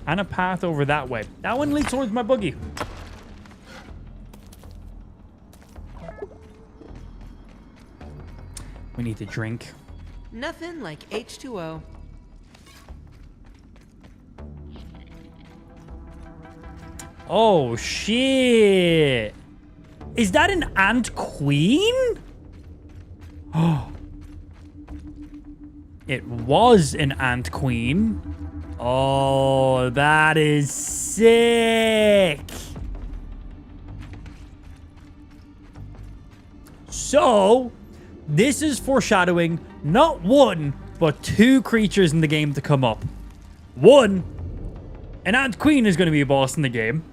And a path over that way. That one leads towards my buggy. We need to drink. Nothing like H2O. Oh, shit. Is that an ant queen? Oh. It was an ant queen. Oh, that is sick. So, this is foreshadowing not 1, but 2 creatures in the game to come up. 1, an ant queen is going to be a boss in the game.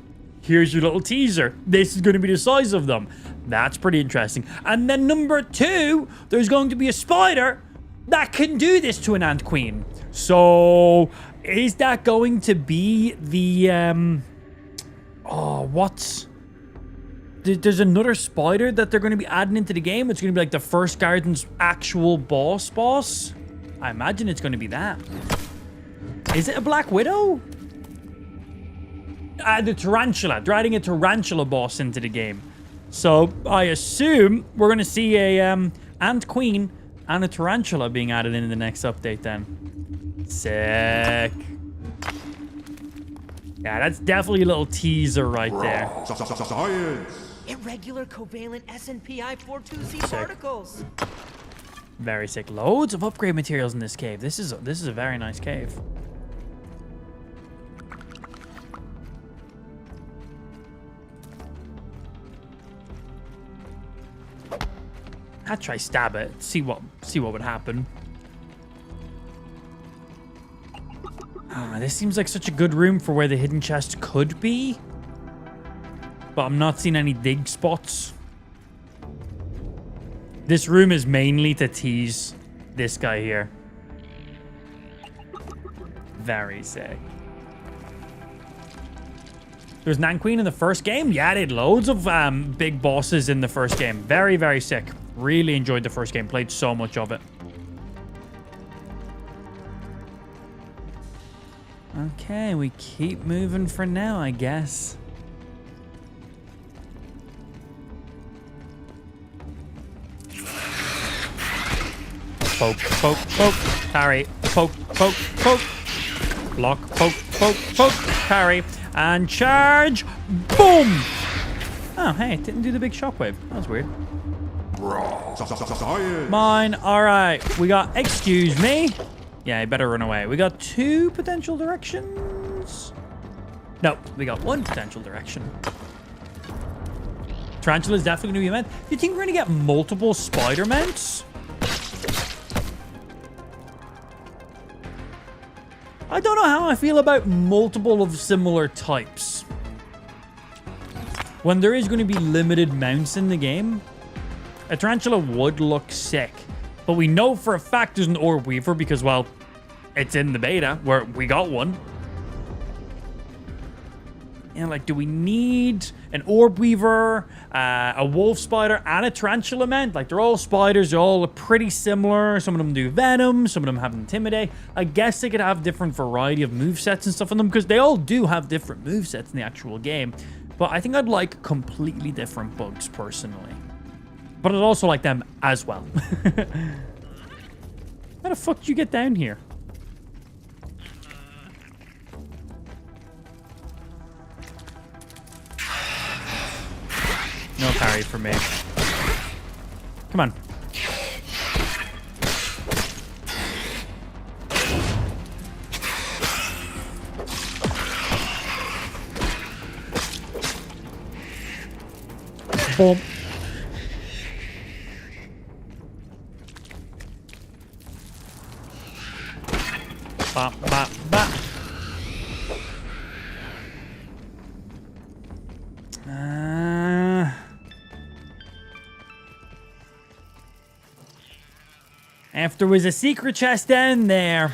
Here's your little teaser. This is going to be the size of them. That's pretty interesting. And then number 2, there's going to be a spider that can do this to an ant queen. So, is that going to be the, there's another spider that they're going to be adding into the game. It's going to be like the first garden's actual boss. I imagine it's going to be that. Is it a Black Widow? The tarantula. They're adding a tarantula boss into the game. So I assume we're going to see a Ant Queen and a tarantula being added in the next update then. Sick. Yeah, that's definitely a little teaser right there. Science. Irregular covalent SNPI 42Z particles. Very sick. Loads of upgrade materials in this cave. This is a very nice cave. I'd try stab it. See what would happen. This seems like such a good room for where the hidden chest could be. But I'm not seeing any dig spots. This room is mainly to tease this guy here. Very sick. There was Nan Queen in the first game. Yeah, they had loads of big bosses in the first game. Very, very sick. Really enjoyed the first game. Played so much of it. Okay, we keep moving for now, I guess. Poke, poke, poke, parry. Poke, poke, poke. Block, poke, poke, poke, parry. And charge. Boom! Oh, hey, it didn't do the big shockwave. That was weird. Science. Mine. All right. We got, excuse me. Yeah, I better run away. We got 2 potential directions. No, we got 1 potential direction. Tarantula is definitely going to be a mount. Do you think we're going to get multiple spider mounts? I don't know how I feel about multiple of similar types. When there is going to be limited mounts in the game, a tarantula would look sick. But we know for a fact there's an Orb Weaver because, well, it's in the beta where we got one. And, like, do we need an Orb Weaver, a Wolf Spider, and a Tarantula mount? Like, they're all spiders. They all look pretty similar. Some of them do Venom. Some of them have Intimidate. I guess they could have different variety of movesets and stuff on them because they all do have different movesets in the actual game. But I think I'd like completely different bugs, personally. But I'd also like them as well. How the fuck did you get down here? No parry for me. Come on. Boom. Ba, ba, ba. If there was a secret chest down there,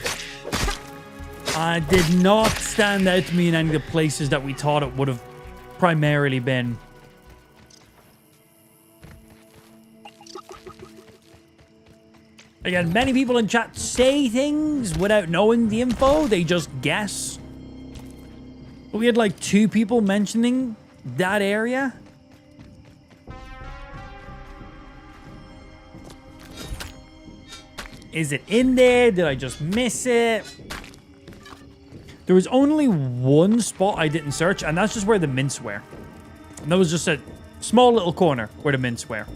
it did not stand out to me in any of the places that we thought it would have primarily been. Again, many people in chat say things without knowing the info. They just guess. But we had like 2 people mentioning that area. Is it in there? Did I just miss it? There was only 1 spot I didn't search, and that's just where the mints were. And that was just a small little corner where the mints were.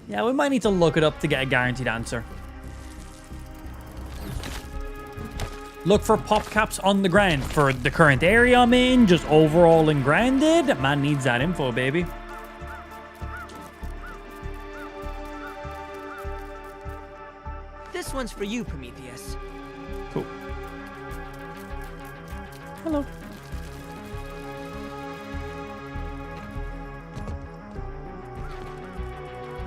Yeah, we might need to look it up to get a guaranteed answer. Look for pop caps on the ground for the current area I'm in, just overall and grounded. Man needs that info, baby. This one's for you, Prometheus. Cool. Hello.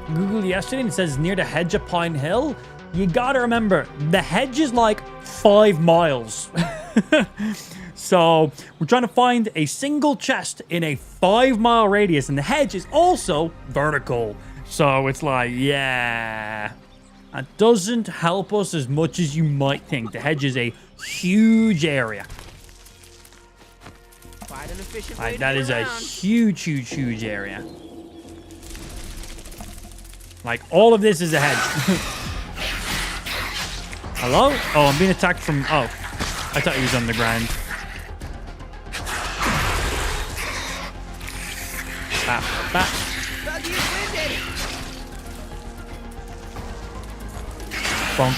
Googled yesterday and it says near the hedge at Pine Hill. You gotta remember, the hedge is like 5 miles. So we're trying to find a single chest in a 5-mile radius, and the hedge is also vertical. So it's like, yeah, that doesn't help us as much as you might think. The hedge is a huge area. Quite an efficient way to That get is a around. huge area. Like, all of this is a hedge. Hello? Oh, I'm being attacked from... Oh, I thought he was on the ground. Buggy is winded. Bonk.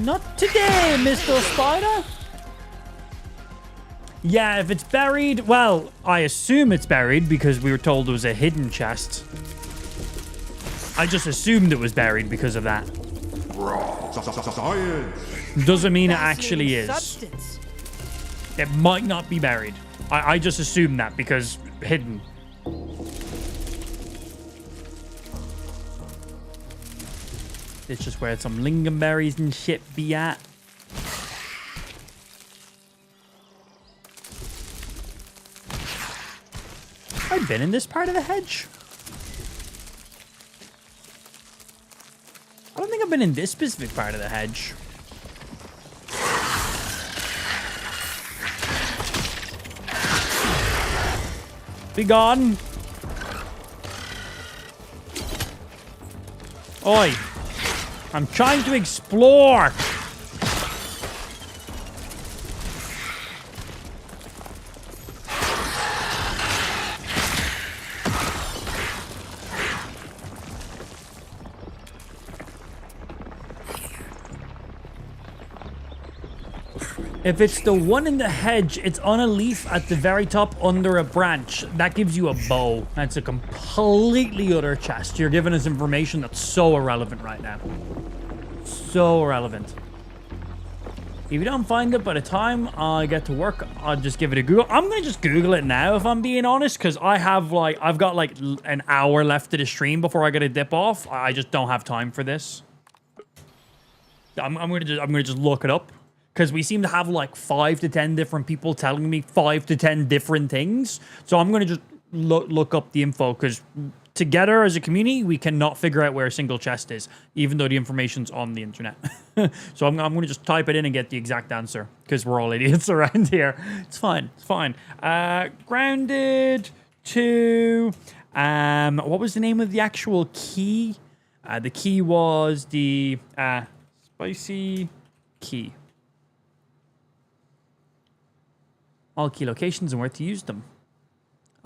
Not today, Mr. Spider. Yeah, if it's buried... Well, I assume it's buried because we were told it was a hidden chest. I just assumed it was buried because of that. Science. Doesn't mean it actually is. Substance. It might not be buried. I just assumed that because hidden. It's just where some lingonberries and shit be at. Have I been in this part of the hedge? I don't think I've been in this specific part of the hedge. Be gone. Oi. I'm trying to explore. If it's the one in the hedge, it's on a leaf at the very top under a branch. That gives you a bow. That's a completely other chest. You're giving us information that's so irrelevant right now. So irrelevant. If you don't find it by the time I get to work, I'll just give it a Google. I'm going to just Google it now, if I'm being honest, because I've got like an hour left to the stream before I got to dip off. I just don't have time for this. I'm going to just look it up. Because we seem to have like 5 to 10 different people telling me 5 to 10 different things. So I'm going to just look up the info because together as a community, we cannot figure out where a single chest is, even though the information's on the internet. So I'm going to just type it in and get the exact answer because we're all idiots around here. It's fine. It's fine. Grounded to... what was the name of the actual key? The key was the spicy key. All key locations and where to use them.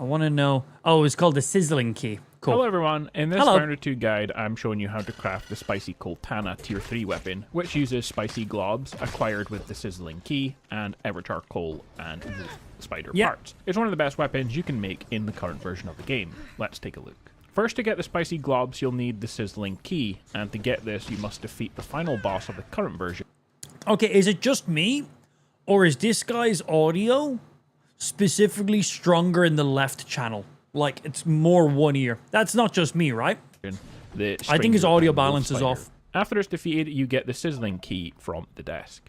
I want to know... Oh, it's called the sizzling key. Cool. Hello everyone, in this Hello. Founder 2 guide I'm showing you how to craft the Spicy Coltana tier 3 weapon, which uses spicy globs acquired with the sizzling key and ever charcoal and wood spider parts. It's one of the best weapons you can make in the current version of the game. Let's take a look. First, to get the spicy globs you'll need the sizzling key, and to get this you must defeat the final boss of the current version. Okay, is it just me? Or is this guy's audio specifically stronger in the left channel? Like, it's more one ear. That's not just me, right? I think his audio balance is off. After it's defeated, you get the sizzling key from the desk.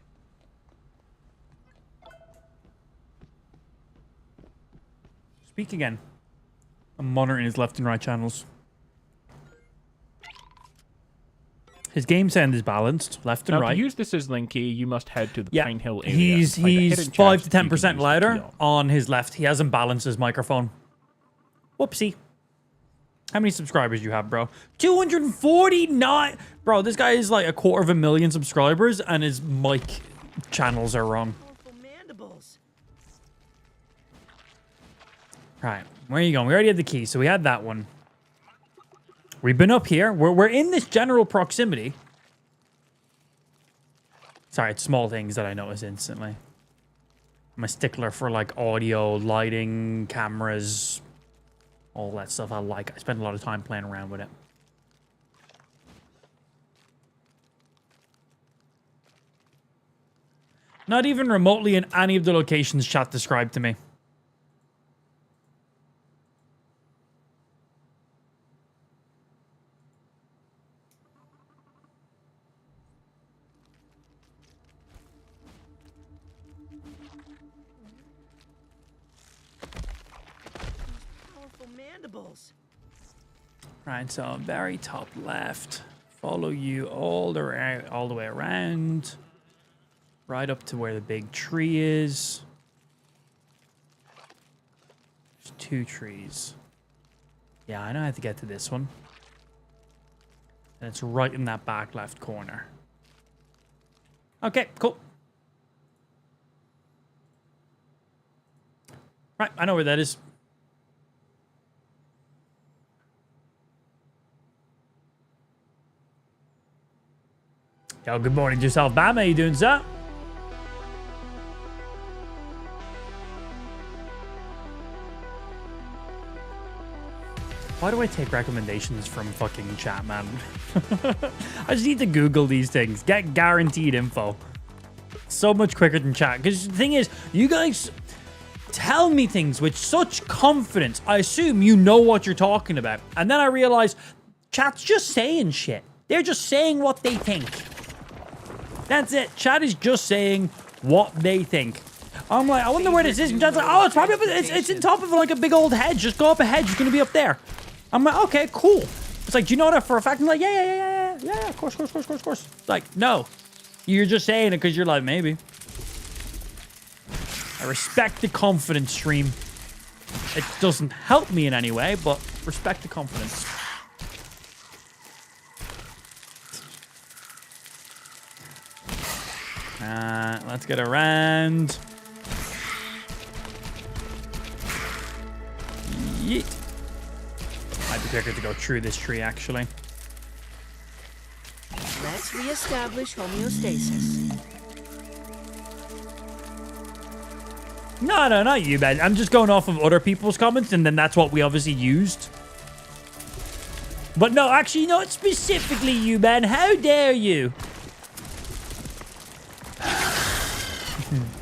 Speak again. I'm monitoring his left and right channels. His game sound is balanced, left and Now, right. to use the sizzling key, you must head to the Yeah, Pine Hill area. he's and find a hidden 5 to chest you can 10% use the louder key on. on his left. He hasn't balanced his microphone. Whoopsie. How many subscribers do you have, bro? 249. Bro, this guy is like 250,000 subscribers and his mic channels are wrong. Powerful mandibles. Right, where are you going? We already had the key, so we had that one. We've been up here. We're in this general proximity. Sorry, it's small things that I notice instantly. I'm a stickler for like audio, lighting, cameras, all that stuff I like. I spend a lot of time playing around with it. Not even remotely in any of the locations chat described to me. mandibles. Right, so very top left. Follow you all the way around. Right up to where the big tree is. There's 2 trees. Yeah, I know how to get to this one. And it's right in that back left corner. Okay, cool. Right, I know where that is. Yo, good morning to yourself, Bam. How you doing, sir? Why do I take recommendations from fucking chat, man? I just need to Google these things. Get guaranteed info. So much quicker than chat. Because the thing is, you guys tell me things with such confidence. I assume you know what you're talking about. And then I realize chat's just saying shit. They're just saying what they think. That's it. Chat is just saying what they think. I'm like, I wonder where this is. And chat's like, oh, it's probably up, it's in top of like a big old hedge. Just go up a hedge. It's going to be up there. I'm like, okay, cool. It's like, do you know that for a fact? I'm like, yeah, of course. Like, no. You're just saying it because you're like, maybe. I respect the confidence, stream. It doesn't help me in any way, but respect the confidence. Let's get around. Yeet. Might be quicker to go through this tree, actually. Let's reestablish homeostasis. No, not you, man. I'm just going off of other people's comments, and then that's what we obviously used. But no, actually, not specifically you, man. How dare you?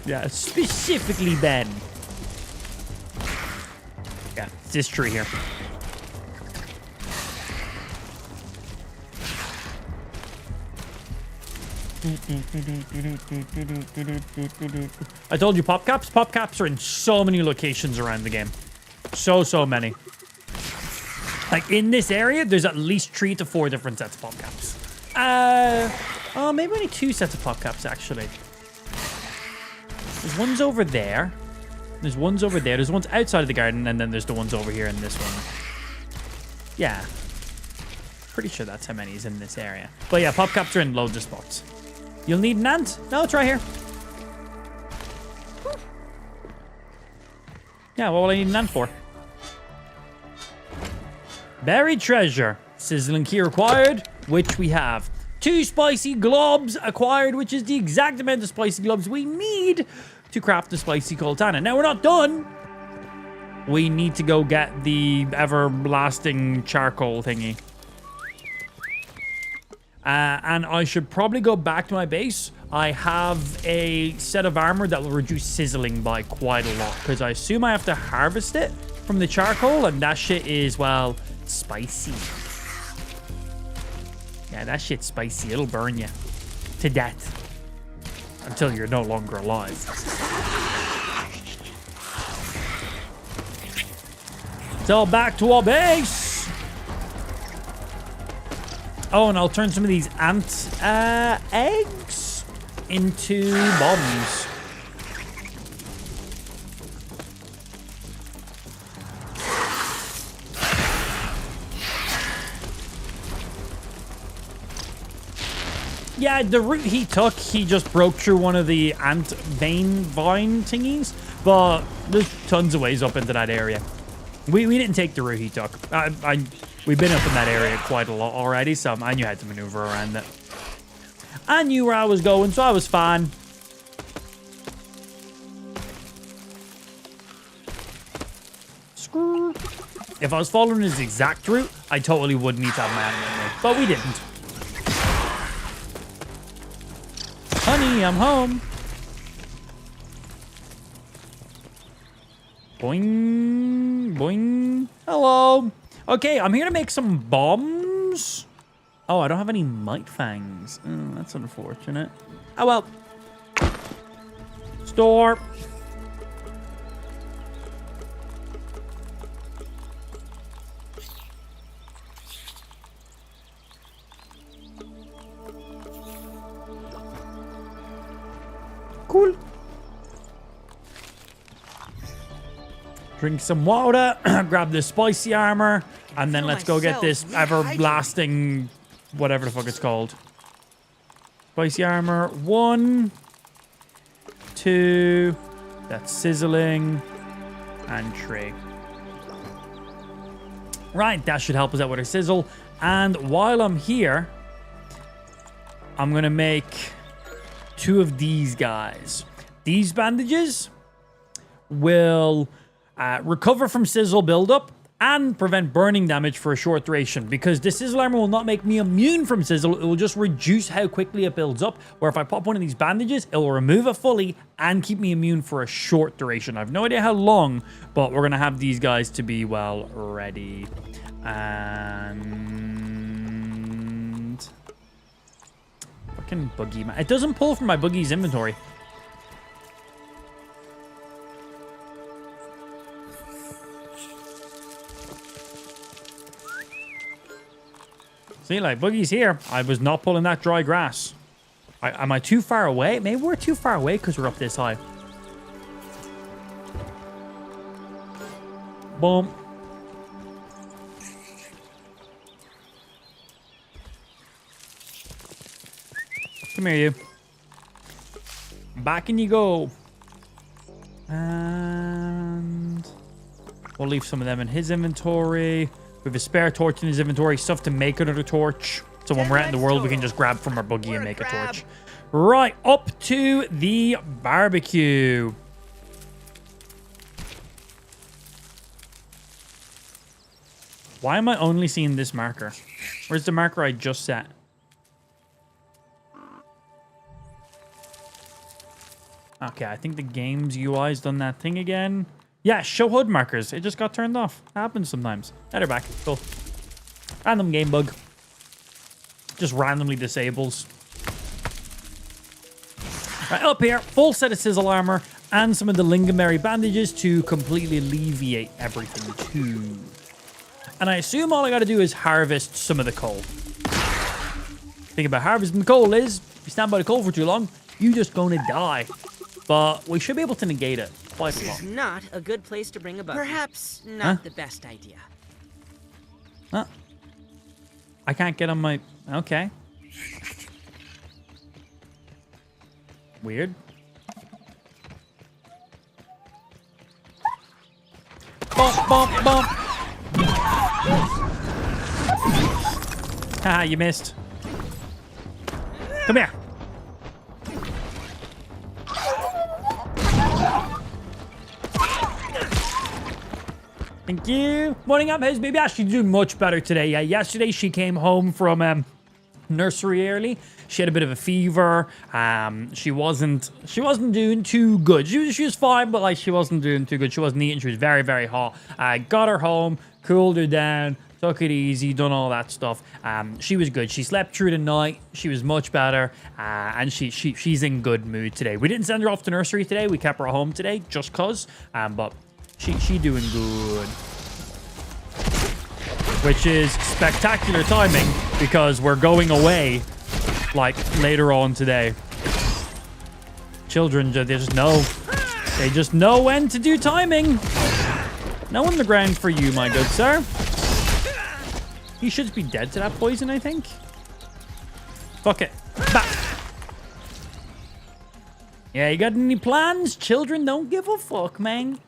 Yeah, specifically Ben. Yeah, it's this tree here. I told you pop caps. Pop caps are in so many locations around the game. So many. Like in this area, there's at least 3 to 4 different sets of pop caps. Oh, maybe only 2 sets of pop caps actually. There's ones over there. There's ones over there. There's ones outside of the garden, and then there's the ones over here in this one. Yeah. Pretty sure that's how many is in this area. But yeah, pop caps are in loads of spots. You'll need an ant? No, it's right here. Yeah, what will I need an ant for? Buried treasure. Sizzling key required, which we have. 2 spicy globs acquired, which is the exact amount of spicy globs we need to craft the spicy coltana. Now, we're not done. We need to go get the everlasting charcoal thingy. And I should probably go back to my base. I have a set of armor that will reduce sizzling by quite a lot, because I assume I have to harvest it from the charcoal, and that shit is, well, spicy. Yeah, that shit's spicy. It'll burn you to death until you're no longer alive. So back to our base. Oh, and I'll turn some of these ant eggs into bombs. Yeah, the route he took, he just broke through one of the ant vine thingies, but there's tons of ways up into that area. We didn't take the route he took. We've been up in that area quite a lot already, so I knew how to maneuver around it. I knew where I was going, so I was fine. Screw. If I was following his exact route, I totally would need to have my animal with me, but we didn't. Honey, I'm home. Boing, boing. Hello. Okay, I'm here to make some bombs. Oh, I don't have any Might Fangs. Oh, that's unfortunate. Oh, well. Store. Cool. Drink some water, grab this spicy armor, and then feel let's go get myself this everlasting, whatever the fuck it's called. Spicy armor, 1, 2, that's sizzling, and 3. Right, that should help us out with our sizzle. And while I'm here, I'm gonna make 2 of these guys. These bandages will recover from sizzle buildup and prevent burning damage for a short duration, because the sizzle armor will not make me immune from sizzle. It will just reduce how quickly it builds up, where if I pop one of these bandages, it will remove it fully and keep me immune for a short duration. I have no idea how long, but we're gonna have these guys to be, well, ready. And fucking buggy, man. It doesn't pull from my buggy's inventory. See, like, Boogie's here. I was not pulling that dry grass. Am I too far away? Maybe we're too far away because we're up this high. Boom. Come here, you. Back in you go. And we'll leave some of them in his inventory. We have a spare torch in his inventory, stuff to make another torch. So when we're out in the world, we can just grab from our buggy and make a torch. Right, up to the barbecue. Why am I only seeing this marker? Where's the marker I just set? Okay, I think the game's UI's done that thing again. Yeah, show HUD markers. It just got turned off. Happens sometimes. Now they're back. Cool. Random game bug. Just randomly disables. Right, up here, full set of sizzle armor and some of the lingonberry bandages to completely alleviate everything too. And I assume all I gotta do is harvest some of the coal. Thing about harvesting the coal is, if you stand by the coal for too long, you're just gonna die. But we should be able to negate it quite a This lot. is not a good place to bring a bug. Perhaps not the best idea. Huh? I can't get on my... Okay. Weird. Bump, bump, bump. Haha, you missed. Come here. Thank you. Morning up, how's baby Ashley doing? Much better today. Yeah, yesterday she came home from nursery early. She had a bit of a fever. She wasn't doing too good. She was fine, but like she wasn't doing too good. She wasn't eating. She was very, very hot. Got her home, cooled her down, took it easy, done all that stuff. She was good. She slept through the night. She was much better, and she's in good mood today. We didn't send her off to nursery today. We kept her at home today just cause. But she doing good. Which is spectacular timing because we're going away like later on today. Children, they just know. They just know when to do timing. No on the ground for you, my good sir. He should be dead to that poison, I think. Fuck it. Back. Yeah, you got any plans? Children don't give a fuck, man.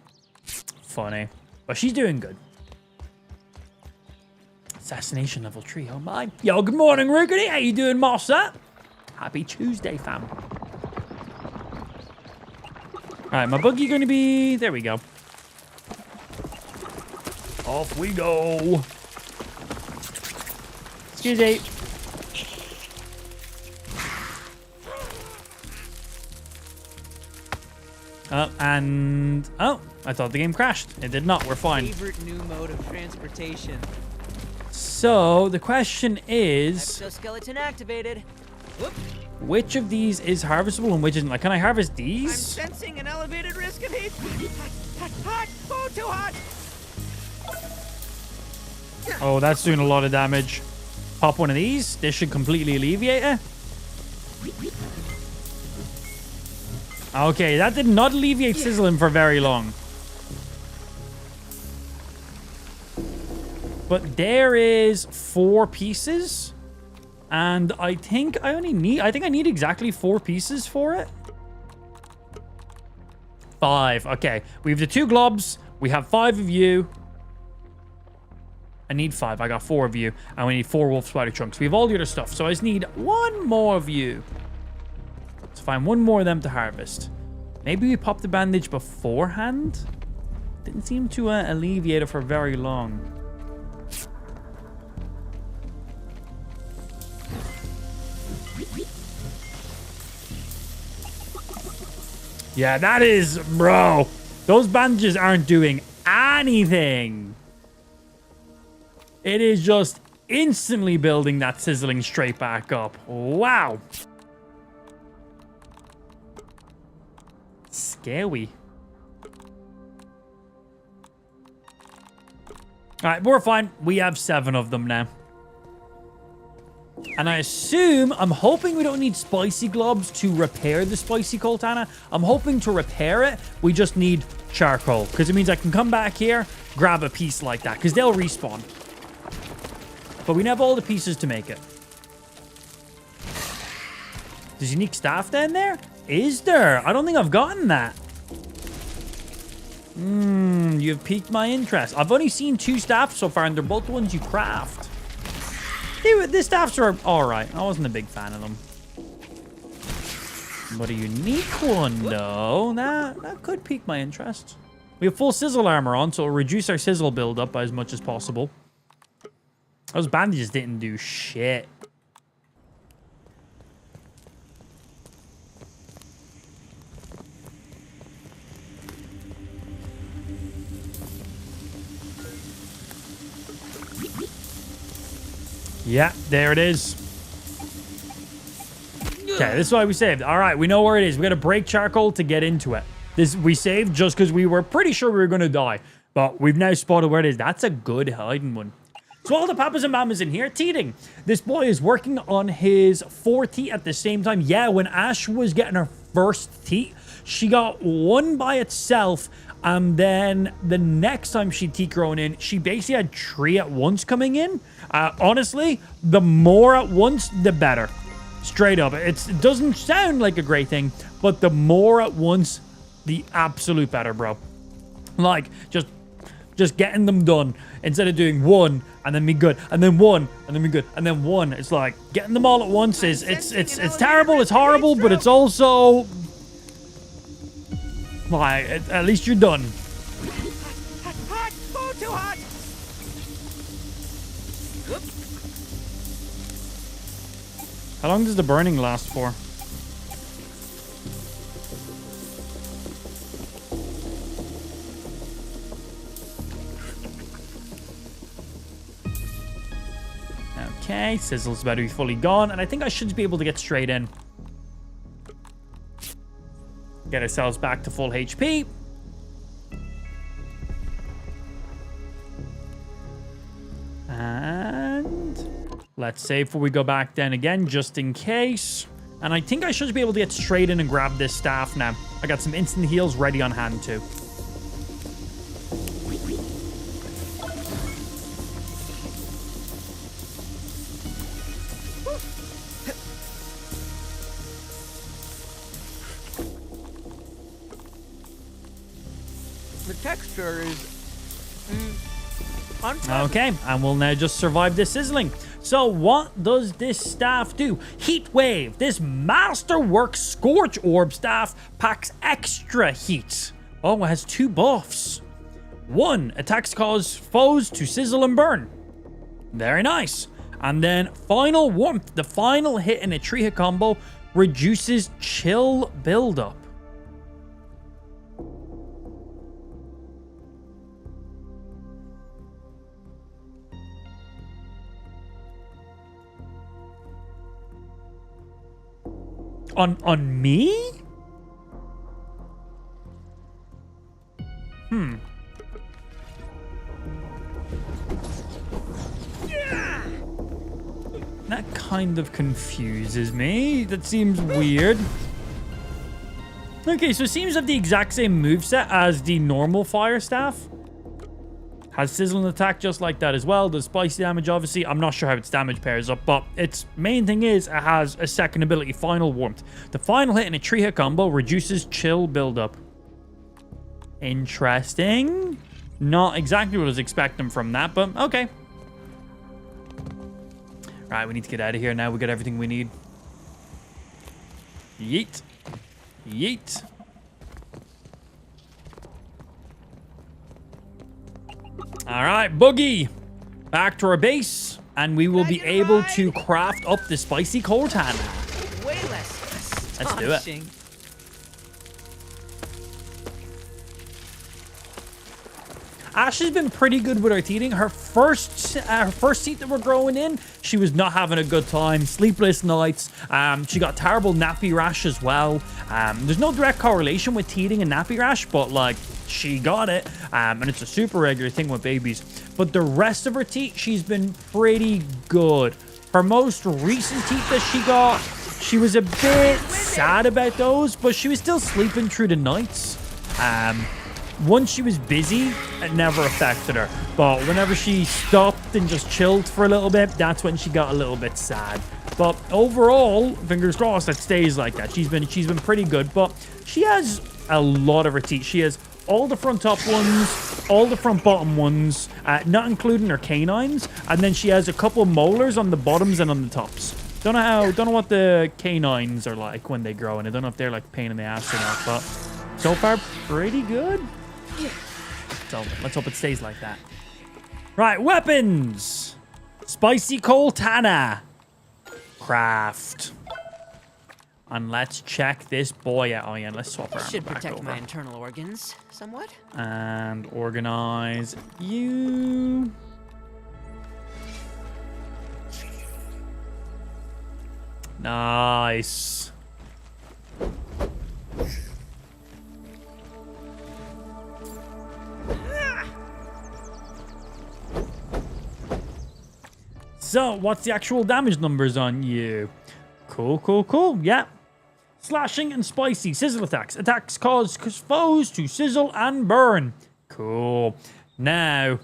Funny. But she's doing good. Assassination level 3, oh my. Yo, good morning, Rickety. How you doing, Mossa? Happy Tuesday, fam. Alright, my buggy gonna be... There we go. Off we go. Excuse me. And... Oh, I thought the game crashed. It did not. We're fine. Favorite new mode of transportation. So, the question is... Exoskeleton activated. Whoop. Which of these is harvestable and which isn't? Like, can I harvest I'm these? sensing an elevated risk of heat. Hot, hot, oh, too hot. Oh, that's doing a lot of damage. Pop one of these. This should completely alleviate it. Okay, that did not alleviate sizzling for very long. But there is 4 pieces. And I think I need exactly 4 pieces for it. 5. Okay. We have the 2 globs. We have 5 of you. I need 5. I got 4 of you. And we need 4 wolf spider chunks. We have all the other stuff. So I just need 1 more of you. Let's find 1 more of them to harvest. Maybe we pop the bandage beforehand? Didn't seem to alleviate it for very long. Yeah, that is... Bro, those bandages aren't doing anything. It is just instantly building that sizzling straight back up. Wow. Scary. All right, we're fine. We have 7 of them now. And I assume, I'm hoping we don't need spicy globs to repair the spicy coltana. I'm hoping to repair it, we just need charcoal. Because it means I can come back here, grab a piece like that. Because they'll respawn. But we have all the pieces to make it. There's unique staff down there? Is there? I don't think I've gotten that. You've piqued my interest. I've only seen 2 staffs so far, and they're both the ones you craft. The staffs are alright. I wasn't a big fan of them. But a unique one, though, that could pique my interest. We have full sizzle armor on, so it'll reduce our sizzle buildup by as much as possible. Those bandages didn't do shit. Yeah, there it is. Okay, this is why we saved. All right, we know where it is. We got to break charcoal to get into it. We saved just because we were pretty sure we were going to die. But we've now spotted where it is. That's a good hiding one. So all the papas and mamas in here teething. This boy is working on his 4 teeth at the same time. Yeah, when Ash was getting her first teeth, she got 1 by itself. And then the next time she teeth grown in, she basically had 3 at once coming in. Honestly, the more at once, the better. Straight up. It doesn't sound like a great thing, but the more at once, the absolute better, bro. Like, just getting them done instead of doing 1 and then be good, and then 1 and then be good, and then 1. It's like getting them all at once is it's terrible, it's horrible, but it's also like at least you're done. Hot! Oh, too hot! How long does the burning last for? Okay, sizzle's about to be fully gone, and I think I should be able to get straight in. Get ourselves back to full HP. And let's save before we go back down again, just in case. And I think I should be able to get straight in and grab this staff now. I got some instant heals ready on hand too. The texture is unpleasant. Okay, and we'll now just survive this sizzling. So what does this staff do? Heat Wave. This Masterwork Scorch Orb staff packs extra heat. Oh, it has 2 buffs. 1, attacks cause foes to sizzle and burn. Very nice. And then Final Warmth. The final hit in a 3-hit combo reduces chill buildup. On me? That kind of confuses me. That seems weird. Okay, so it seems to have the exact same moveset as the normal fire staff. Has sizzling attack just like that as well. Does spicy damage, obviously. I'm not sure how its damage pairs up, but its main thing is it has a second ability, Final Warmth. The final hit in a 3-hit combo reduces chill buildup. Interesting. Not exactly what I was expecting from that, but okay. Right, we need to get out of here now. We got everything we need. Yeet. Yeet. All right, Boogie. Back to our base, and we will be able to craft up the spicy Cortana. Way less Let's do it. astonishing. Ash has been pretty good with her teething. Her first teeth that were growing in, she was not having a good time. Sleepless nights. She got terrible nappy rash as well. There's no direct correlation with teething and nappy rash, but like she got it, and it's a super regular thing with babies. But the rest of her teeth, she's been pretty good. Her most recent teeth that she got, she was a bit sad about those, but she was still sleeping through the nights. Once she was busy, it never affected her. But whenever she stopped and just chilled for a little bit, that's when she got a little bit sad. But overall, fingers crossed, it stays like that. She's been pretty good, but she has a lot of her teeth. She has all the front top ones, all the front bottom ones, not including her canines, and then she has a couple molars on the bottoms and on the tops. Don't know what the canines are like when they grow, and I don't know if they're like pain in the ass or not, but so far pretty good. So let's hope it stays like that. Right, weapons. Spicy Cortana. Craft. And let's check this boy out. Oh yeah, let's swap our Should armor back protect my over. internal organs somewhat. And organize you. Nice. So, what's the actual damage numbers on you? Cool. Yeah. Slashing and spicy. Sizzle attacks. Attacks cause foes to sizzle and burn. Cool. Now,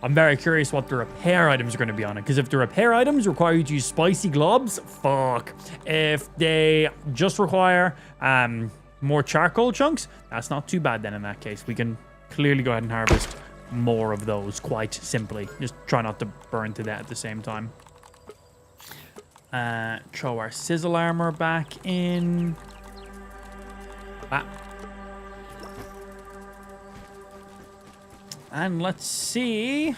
I'm very curious what the repair items are going to be on it. Because if the repair items require you to use spicy globs, fuck. If they just require more charcoal chunks, that's not too bad then in that case. We can clearly go ahead and harvest more of those quite simply. Just try not to burn to that at the same time. Throw our sizzle armor back in. And let's see.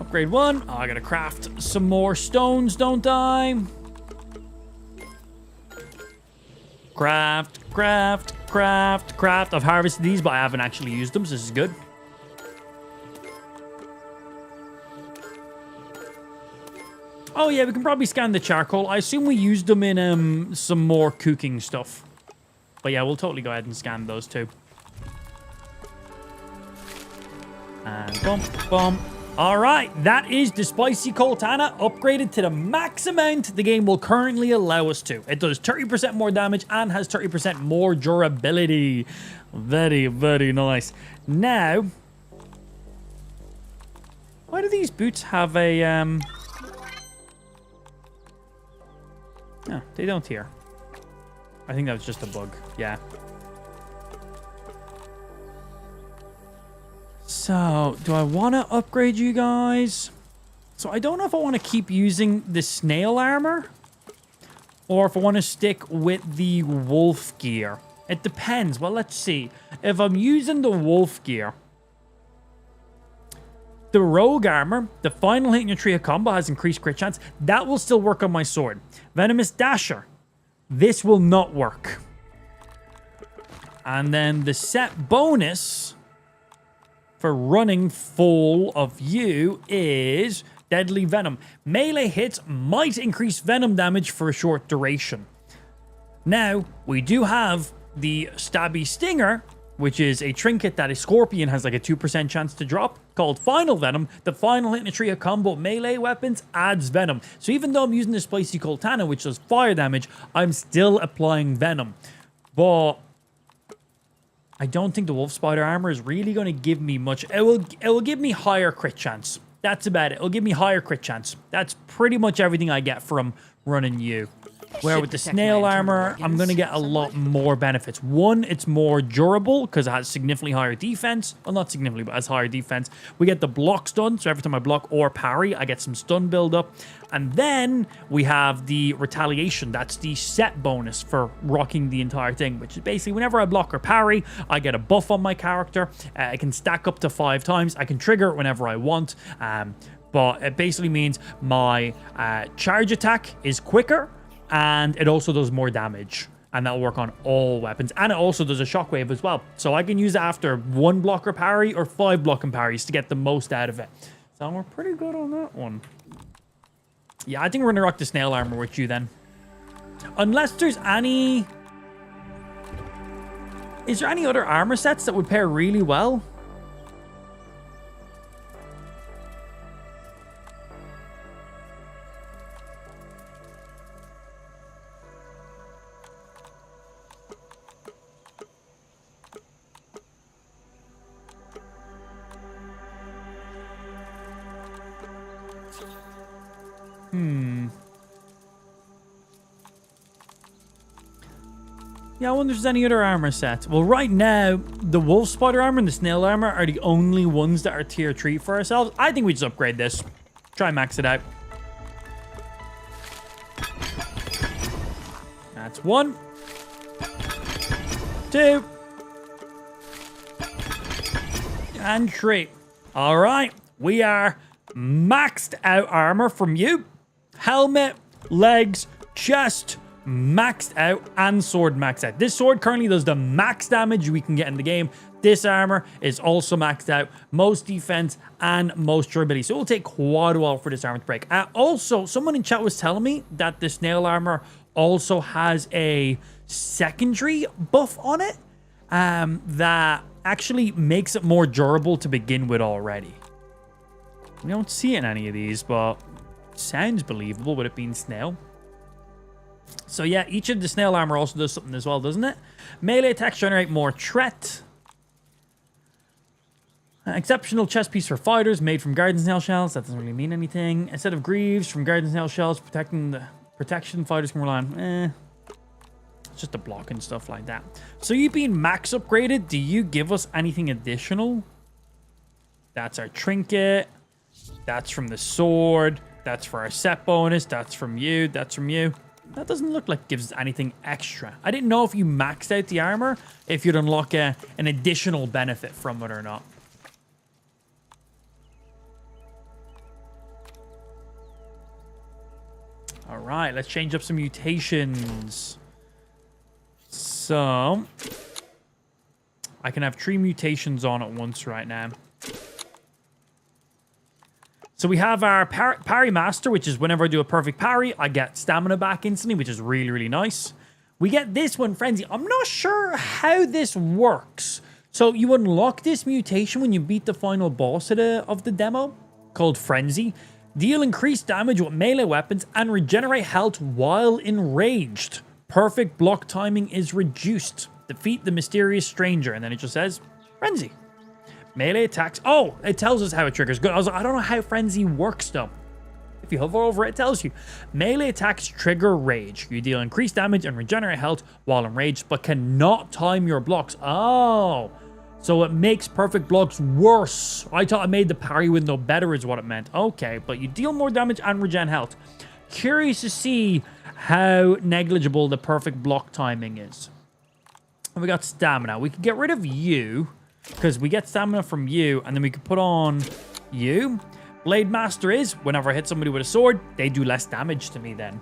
Upgrade 1. Oh, I gotta craft some more stones, don't I? Craft. I've harvested these, but I haven't actually used them, so this is good. Oh yeah, we can probably scan the charcoal. I assume we used them in some more cooking stuff. But yeah, we'll totally go ahead and scan those too. And bump. All right, that is the Spicy Cortana upgraded to the max amount the game will currently allow us to. It does 30% more damage and has 30% more durability. Very, very nice. Now, why do these boots have a... No, they don't here. I think that was just a bug. Yeah. So, do I want to upgrade you guys? So, I don't know if I want to keep using the snail armor or if I want to stick with the wolf gear. It depends. Well, let's see. If I'm using the wolf gear, the rogue armor, the final hit in your trio combo has increased crit chance. That will still work on my sword. Venomous Dasher. This will not work. And then the set bonus for running full of you is Deadly Venom. Melee hits might increase venom damage for a short duration. Now, we do have the Stabby Stinger, which is a trinket that a scorpion has like a 2% chance to drop, called Final Venom. The final hit in a trio of combo melee weapons adds venom. So even though I'm using the Spicy Coltana, which does fire damage, I'm still applying venom. But I don't think the Wolf Spider armor is really going to give me much. It will give me higher crit chance. That's about it. It'll give me higher crit chance. That's pretty much everything I get from running you. Where with the snail armor, I'm going to get a lot more benefits. One, it's more durable because it has significantly higher defense. Well, not significantly, but has higher defense. We get the block stun, so every time I block or parry, I get some stun build up. And then we have the retaliation. That's the set bonus for rocking the entire thing, which is basically whenever I block or parry, I get a buff on my character. I can stack up to 5 times. I can trigger it whenever I want. But it basically means my charge attack is quicker. And it also does more damage. And that'll work on all weapons. And it also does a shockwave as well. So I can use it after 1 blocker parry or 5 blocking parries to get the most out of it. So we're pretty good on that one. Yeah, I think we're going to rock the snail armor with you then. Unless there's any... Is there any other armor sets that would pair really well? Yeah, I wonder if there's any other armor sets. Well, right now, the Wolf Spider armor and the Snail armor are the only ones that are tier 3 for ourselves. I think we just upgrade this. Try and max it out. That's 1. 2. And 3. All right, we are maxed out armor from you. Helmet, legs, chest, maxed out, and sword maxed out. This sword currently does the max damage we can get in the game. This armor is also maxed out, most defense and most durability. So it will take quite a while for this armor to break. Also, someone in chat was telling me that the snail armor also has a secondary buff on it that actually makes it more durable to begin with already. We don't see it in any of these, but it sounds believable with it being snail. So yeah, each of the snail armor also does something as well, doesn't it? Melee attacks generate more threat. Exceptional chest piece for fighters made from garden snail shells. That doesn't really mean anything. Instead of greaves from garden snail shells, protection fighters can rely on. It's just the block and stuff like that. So you being max upgraded, do you give us anything additional? That's our trinket. That's from the sword. That's for our set bonus. That's from you. That's from you. That doesn't look like it gives us anything extra. I didn't know if you maxed out the armor, if you'd unlock an additional benefit from it or not. All right, let's change up some mutations. So, I can have 3 mutations on at once right now. So we have our parry master, which is whenever I do a perfect parry, I get stamina back instantly, which is really, really nice. We get this one, Frenzy. I'm not sure how this works. So you unlock this mutation when you beat the final boss of the demo, called Frenzy. Deal increased damage with melee weapons and regenerate health while enraged. Perfect block timing is reduced. Defeat the mysterious stranger. And then it just says, Frenzy. Melee attacks. Oh, it tells us how it triggers. Good. I was like, I don't know how Frenzy works though. If you hover over it, it tells you. Melee attacks trigger rage. You deal increased damage and regenerate health while enraged, but cannot time your blocks. Oh, so it makes perfect blocks worse. I thought it made the parry window better is what it meant. Okay, but you deal more damage and regen health. Curious to see how negligible the perfect block timing is. And we got stamina. We could get rid of you, because we get stamina from you, and then we could put on you. Blade Master is, whenever I hit somebody with a sword, they do less damage to me then.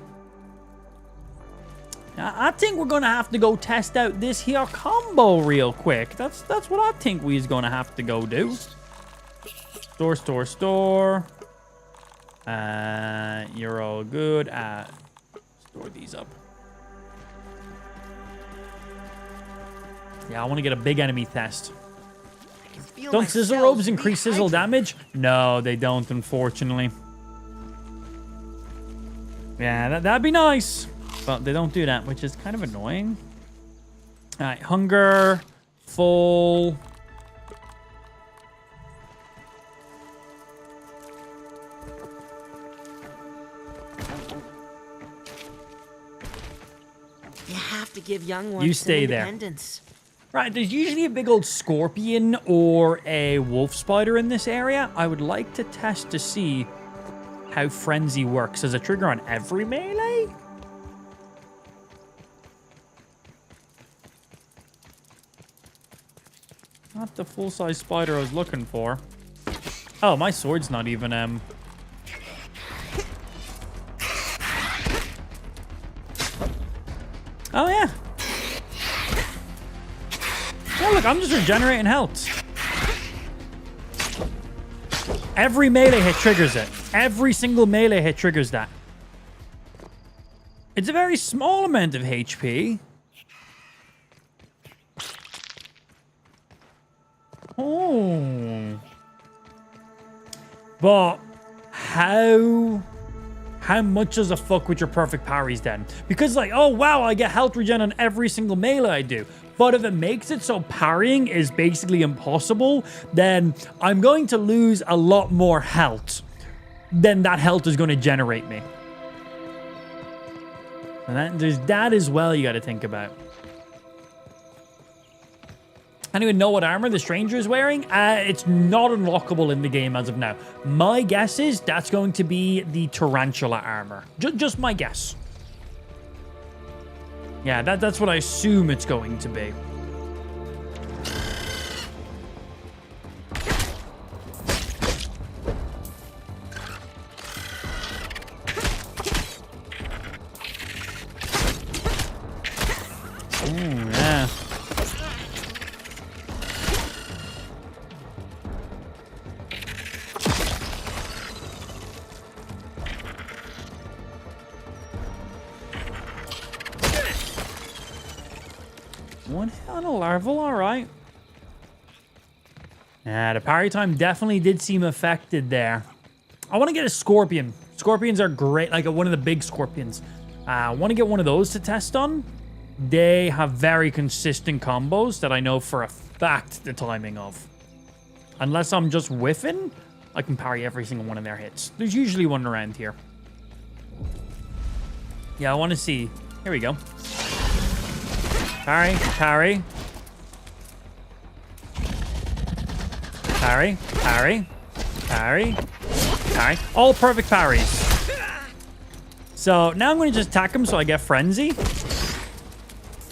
Now, I think we're going to have to go test out this here combo real quick. That's what I think we're going to have to go do. Store, store, store. You're all good. Store these up. Yeah, I want to get a big enemy test. I can feel Don't my sizzle cells robes increase sizzle rehydrating. damage? No, they don't, unfortunately. Yeah, that'd be nice. But they don't do that, which is kind of annoying. All right, hunger, full. You have to give young ones You stay some there. independence. Right, there's usually a big old scorpion or a wolf spider in this area. I would like to test to see how frenzy works. Does it trigger on every melee? Not the full-size spider I was looking for. Oh, my sword's not even, Oh, yeah. Oh, look, I'm just regenerating health. Every melee hit triggers it. Every single melee hit triggers that. It's a very small amount of HP. Oh. But how much does it fuck with your perfect parries then? Because like, oh wow, I get health regen on every single melee I do. But if it makes it so parrying is basically impossible, then I'm going to lose a lot more health than that health is going to generate me. And there's that as well you got to think about. I don't even know what armor the stranger is wearing. It's not unlockable in the game as of now. My guess is that's going to be the tarantula armor. Just my guess. Yeah, that's what I assume it's going to be. Ooh, yeah. One hit on a larval, all right. Yeah, the parry time definitely did seem affected there. I want to get a scorpion. Scorpions are great, like one of the big scorpions. I want to get one of those to test on. They have very consistent combos that I know for a fact the timing of. Unless I'm just whiffing, I can parry every single one of their hits. There's usually one around here. Yeah, I want to see. Here we go. Parry, parry. Parry, parry, parry, parry. All perfect parries. So now I'm going to just attack him so I get frenzy.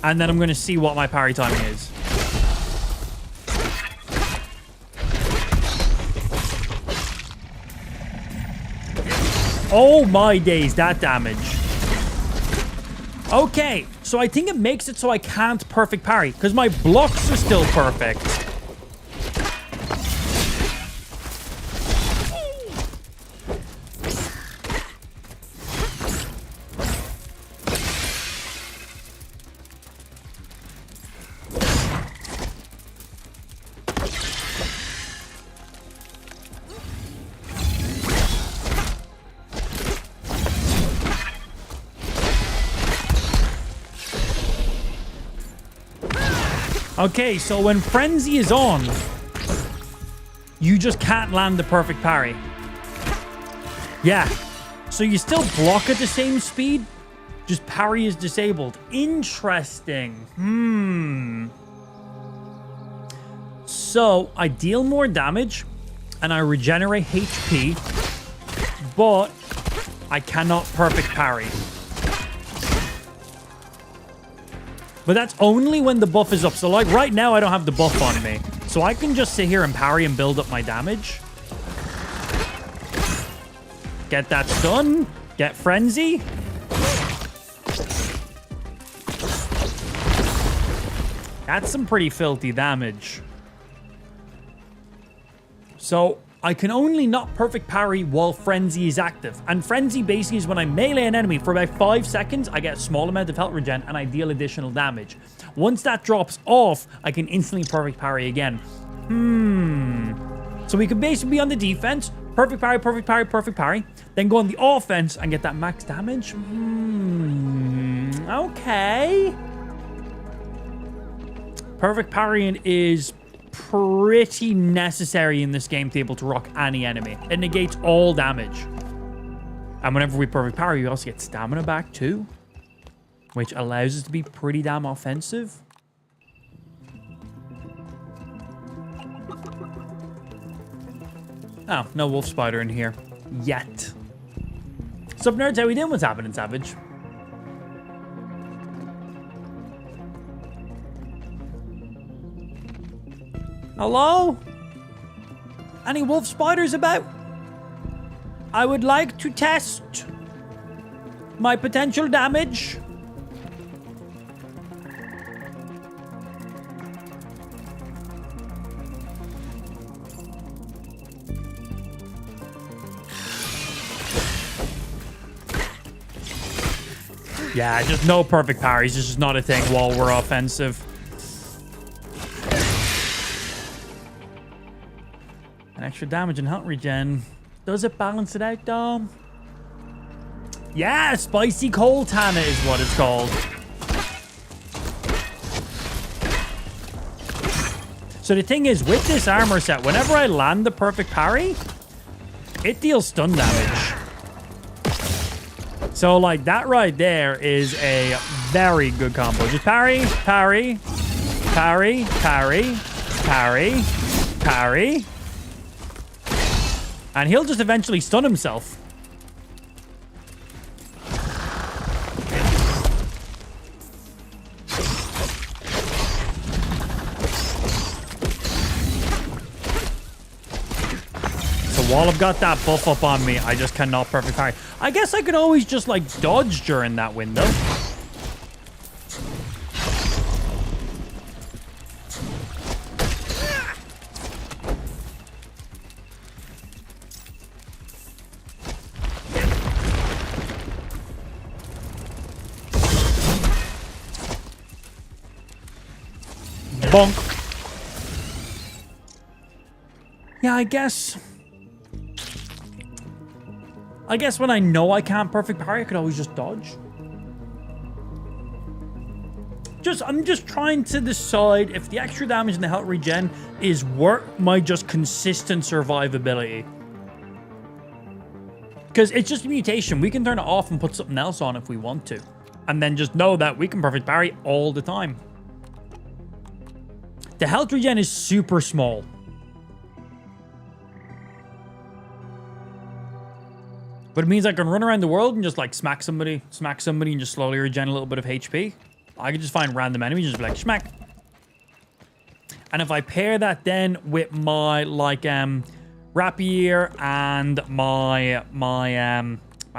And then I'm going to see what my parry timing is. Oh my days, that damage. Okay, so I think it makes it so I can't perfect parry because my blocks are still perfect. Okay, so when frenzy is on, you just can't land the perfect parry. Yeah. So you still block at the same speed, just parry is disabled. Interesting. So I deal more damage and I regenerate HP, but I cannot perfect parry. But that's only when the buff is up. So like right now, I don't have the buff on me. So I can just sit here and parry and build up my damage. Get that stun. Get frenzy. That's some pretty filthy damage. So I can only not perfect parry while frenzy is active. And frenzy basically is when I melee an enemy for about 5 seconds, I get a small amount of health regen and I deal additional damage. Once that drops off, I can instantly perfect parry again. So we could basically be on the defense, perfect parry, perfect parry, perfect parry, then go on the offense and get that max damage. Okay. Perfect parrying is pretty necessary in this game to be able to rock any enemy. It negates all damage. And whenever we perfect parry, we also get stamina back too, which allows us to be pretty damn offensive. Oh, no wolf spider in here. Yet. Sup, nerds? How we doing? What's happening, Savage? Hello? Any wolf spiders about? I would like to test my potential damage. Yeah, just no perfect parries. This is not a thing while we're offensive. And extra damage and health regen. Does it balance it out, Dom? Yeah, Spicy Cold Tana is what it's called. So the thing is, with this armor set, whenever I land the perfect parry, it deals stun damage. So, like, that right there is a very good combo. Just parry, parry, parry, parry, parry, parry. And he'll just eventually stun himself. While I've got that buff up on me, I just cannot perfect parry. I guess I could always just, like, dodge during that window. Bonk. Yeah, I guess when I know I can't perfect parry, I could always just dodge. I'm just trying to decide if the extra damage and the health regen is worth my just consistent survivability. Because it's just a mutation. We can turn it off and put something else on if we want to. And then just know that we can perfect parry all the time. The health regen is super small. But it means I can run around the world and just, like, smack somebody, and just slowly regen a little bit of HP. I can just find random enemies and just be like, smack. And if I pair that then with my, like, rapier and my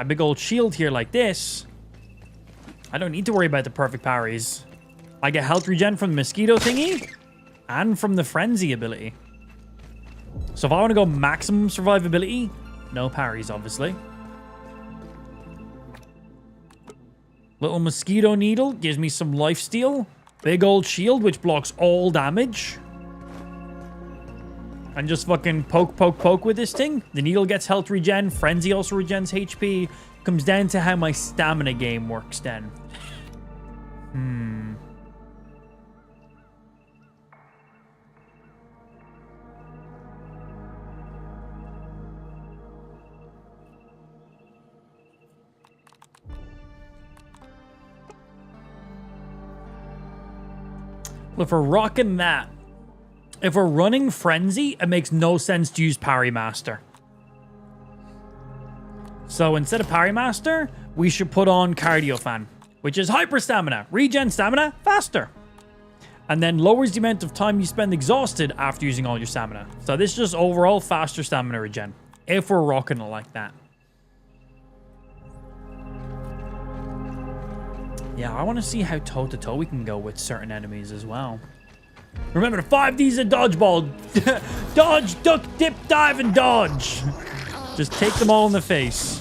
big old shield here like this, I don't need to worry about the perfect parries. I get health regen from the mosquito thingy and from the frenzy ability. So if I want to go maximum survivability, no parries, obviously. Little mosquito needle gives me some lifesteal. Big old shield, which blocks all damage. And just fucking poke, poke, poke with this thing. The needle gets health regen. Frenzy also regens HP. Comes down to how my stamina game works then. Well, if we're rocking that, if we're running Frenzy, it makes no sense to use Parry Master. So instead of Parry Master, we should put on Cardio Fan, which is Hyper Stamina, regen stamina faster. And then lowers the amount of time you spend exhausted after using all your stamina. So this is just overall faster stamina regen, if we're rocking it like that. Yeah, I want to see how toe-to-toe we can go with certain enemies as well. Remember, the 5 Ds of dodgeball. Dodge, duck, dip, dive, and dodge. Just take them all in the face.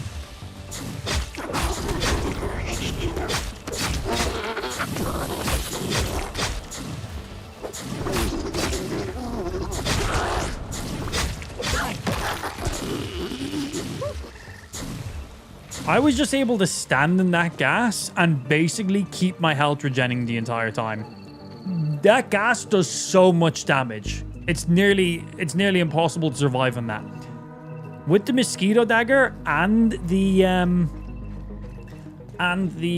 I was just able to stand in that gas and basically keep my health regenning the entire time. That gas does so much damage. It's nearly impossible to survive on that. With the mosquito dagger and the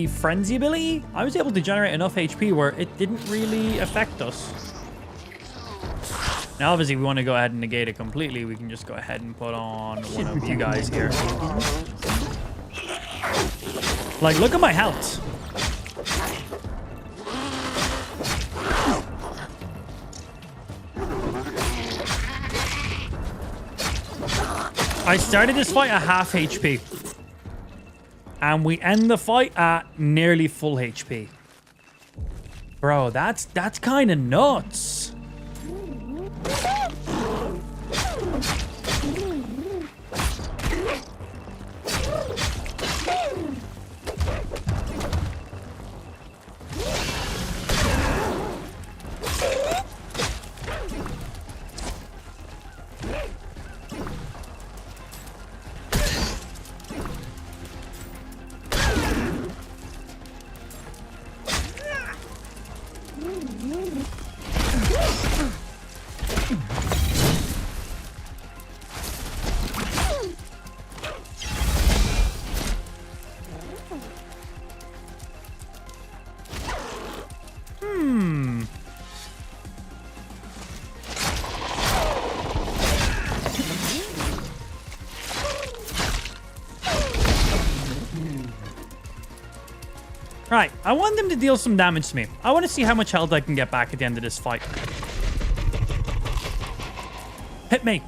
frenzy ability, I was able to generate enough HP where it didn't really affect us. Now, obviously, if we want to go ahead and negate it completely, we can just go ahead and put on one of you guys here. Like, look at my health. I started this fight at half HP. And we end the fight at nearly full HP. Bro, that's kind of nuts. Right, I want them to deal some damage to me. I want to see how much health I can get back at the end of this fight. Hit me.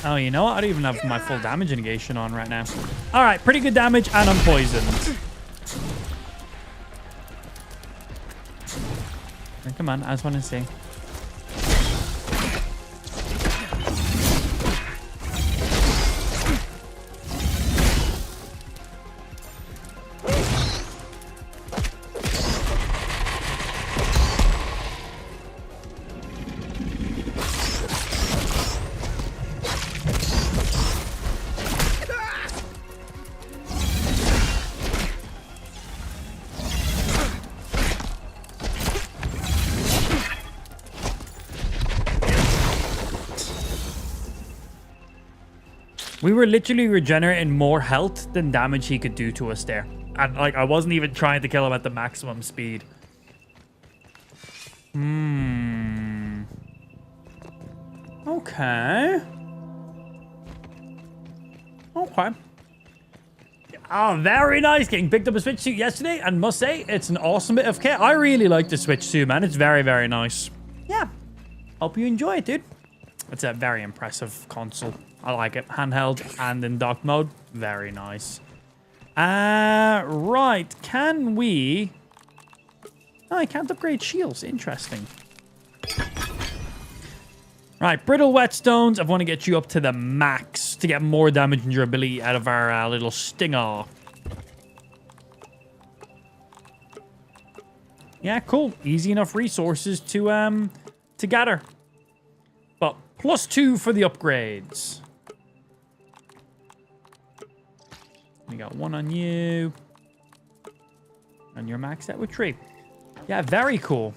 Oh, you know what? I don't even have my full damage negation on right now. All right, pretty good damage, and I'm poisoned. Come on, I just want to see. We were literally regenerating more health than damage he could do to us there. And, like, I wasn't even trying to kill him at the maximum speed. Okay. Okay. Oh, very nice. Getting picked up a Switch suit yesterday, and must say, it's an awesome bit of kit. I really like the Switch suit, man. It's very, very nice. Yeah. Hope you enjoy it, dude. It's a very impressive console. I like it. Handheld and in dock mode. Very nice. Right. Can we... Oh, I can't upgrade shields. Interesting. Right. Brittle whetstones. I want to get you up to the max to get more damage and durability out of our little stinger. Yeah, cool. Easy enough resources to gather. But +2 for the upgrades. We got 1 on you. And you're maxed out with 3. Yeah, very cool.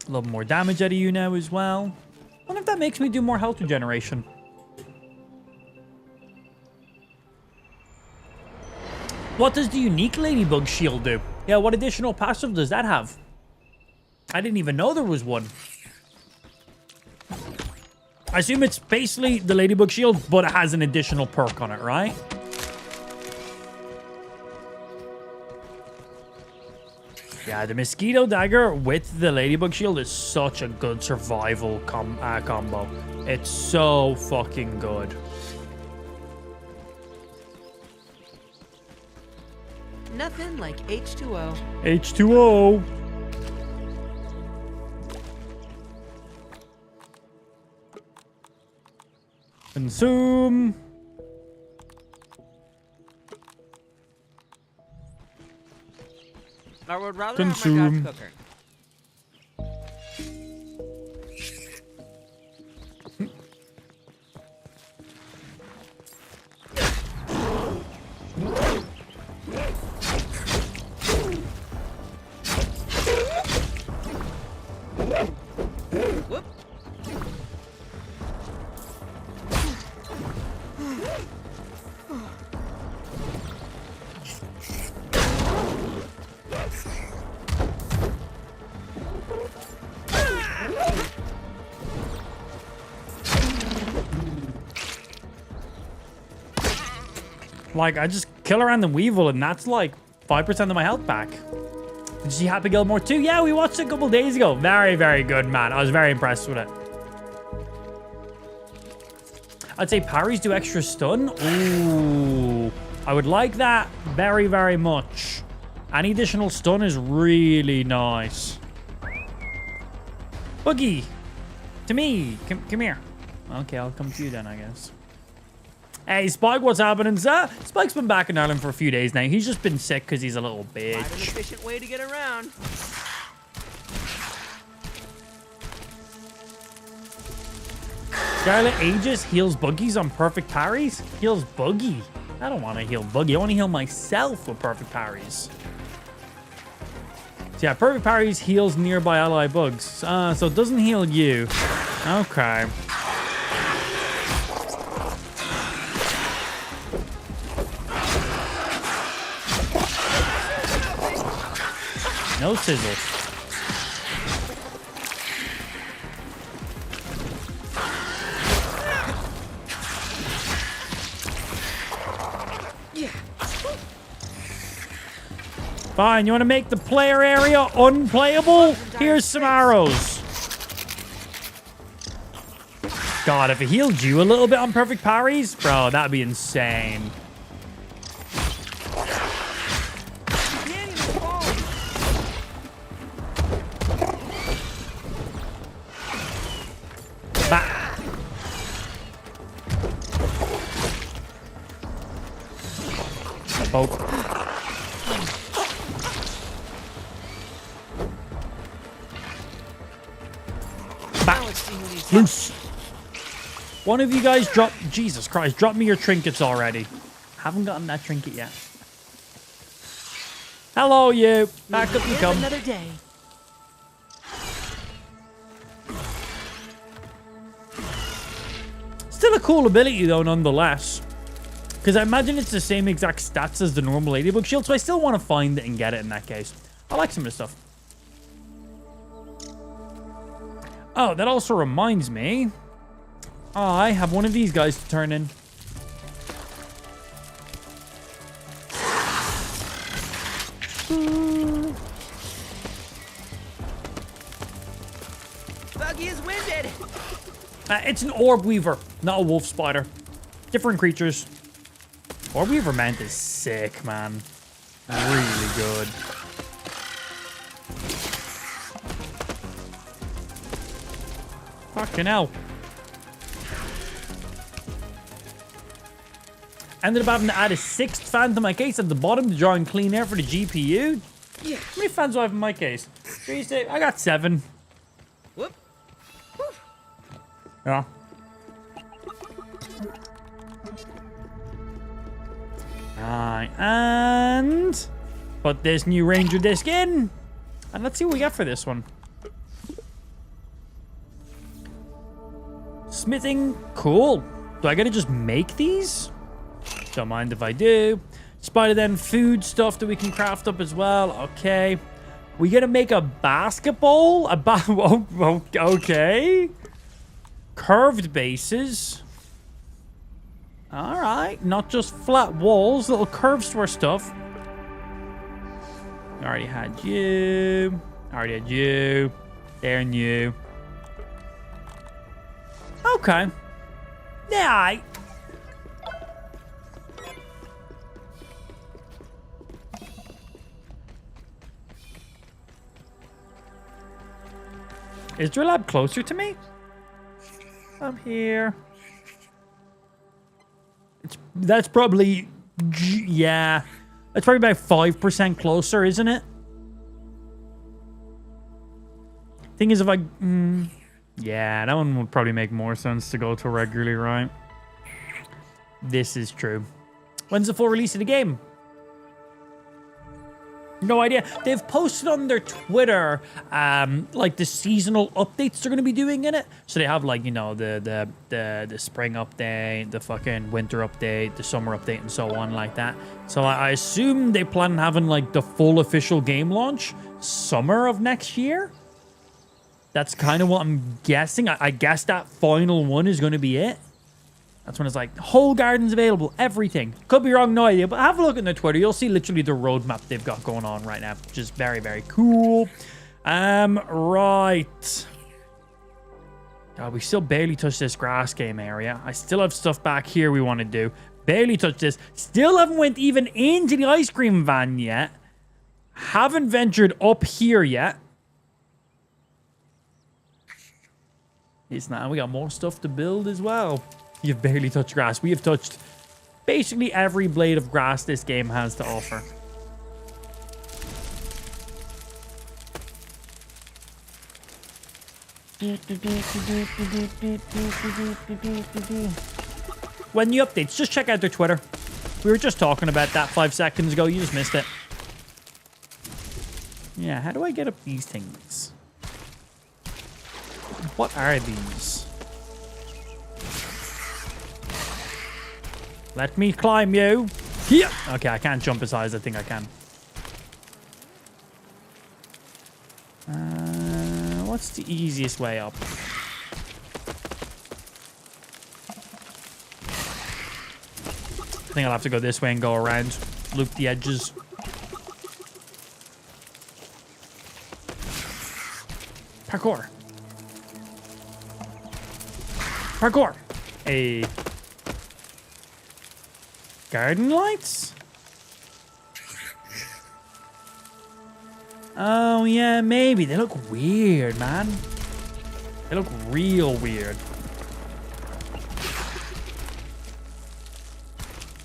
A little more damage out of you now as well. I wonder if that makes me do more health regeneration. What does the unique Ladybug shield do? Yeah, what additional passive does that have? I didn't even know there was one. I assume it's basically the Ladybug shield, but it has an additional perk on it, right? Yeah, the Mosquito Dagger with the Ladybug shield is such a good survival combo. It's so fucking good. Nothing like H2O. H2O. Consume. I would rather Consume. have my gas cooker. Like, I just kill a random Weevil, and that's like 5% of my health back. Did you see Happy Gilmore 2? Yeah, we watched it a couple days ago. Very, very good, man. I was very impressed with it. I'd say parries do extra stun. Ooh. I would like that very, very much. Any additional stun is really nice. Boogie. To me. Come here. Okay, I'll come to you then, I guess. Hey, Spike, what's happening, sir? Spike's been back in Ireland for a few days now. He's just been sick because he's a little Find an bitch. efficient way to get around. Scarlet Aegis heals buggies on perfect parries? Heals buggy. I don't want to heal buggy. I want to heal myself with perfect parries. So yeah, perfect parries heals nearby ally bugs. So it doesn't heal you. Okay. No sizzle. Fine, you want to make the player area unplayable? Here's some arrows. God, if it healed you a little bit on perfect parries, bro, that'd be insane. Poke. Loose. One of you guys drop... Jesus Christ, drop me your trinkets already. Haven't gotten that trinket yet. Hello, you. Back up you come. Another day. Still a cool ability, though, nonetheless. Because I imagine it's the same exact stats as the normal Ladybug Shield, so I still want to find it and get it in that case. I like some of the stuff. Oh, that also reminds me. I have one of these guys to turn in. Buggy is winded. It's an Orb Weaver, not a Wolf Spider. Different creatures. Orb Weaver Mant is sick, man. Really good. Fucking hell. Ended up having to add a 6th fan to my case at the bottom to draw in clean air for the GPU. Yeah. How many fans do I have in my case? 3, 6, I got 7. Whoop. Yeah. Alright, and put this new Ranger disc in. And let's see what we get for this one. Smithing, cool. Do I gotta just make these? Don't mind if I do. Spider then food stuff that we can craft up as well. Okay. We gonna make a basketball? Okay. Curved bases. All right. Not just flat walls, little curves to our stuff. I already had you. I already had you. There and you. Okay. Yeah. Is your lab closer to me? I'm here. That's probably... Yeah. That's probably about 5% closer, isn't it? Thing is, if I... yeah, that one would probably make more sense to go to regularly, right? This is true. When's the full release of the game? No idea. They've posted on their Twitter, like the seasonal updates they're going to be doing in it. So they have like, you know, the spring update, the fucking winter update, the summer update, and so on like that. So I assume they plan on having like the full official game launch summer of next year. That's kind of what I'm guessing. I guess that final one is going to be it. That's when it's like, whole garden's available, everything. Could be wrong, no idea, but have a look on their Twitter. You'll see literally the roadmap they've got going on right now, which is very, very cool. Right. God, we still barely touched this grass game area. I still have stuff back here we want to do. Barely touched this. Still haven't went even into the ice cream van yet. Haven't ventured up here yet. It's now we got more stuff to build as well. You've barely touched grass. We have touched basically every blade of grass this game has to offer. When new updates, just check out their Twitter. We were just talking about that 5 seconds ago. You just missed it. Yeah, how do I get up these things? What are these? Let me climb you. Yeah. Okay, I can't jump as high as I think I can. What's the easiest way up? I think I'll have to go this way and go around. Loop the edges. Parkour. Parkour. Hey. Garden lights? Oh, yeah, maybe. They look weird, man. They look real weird.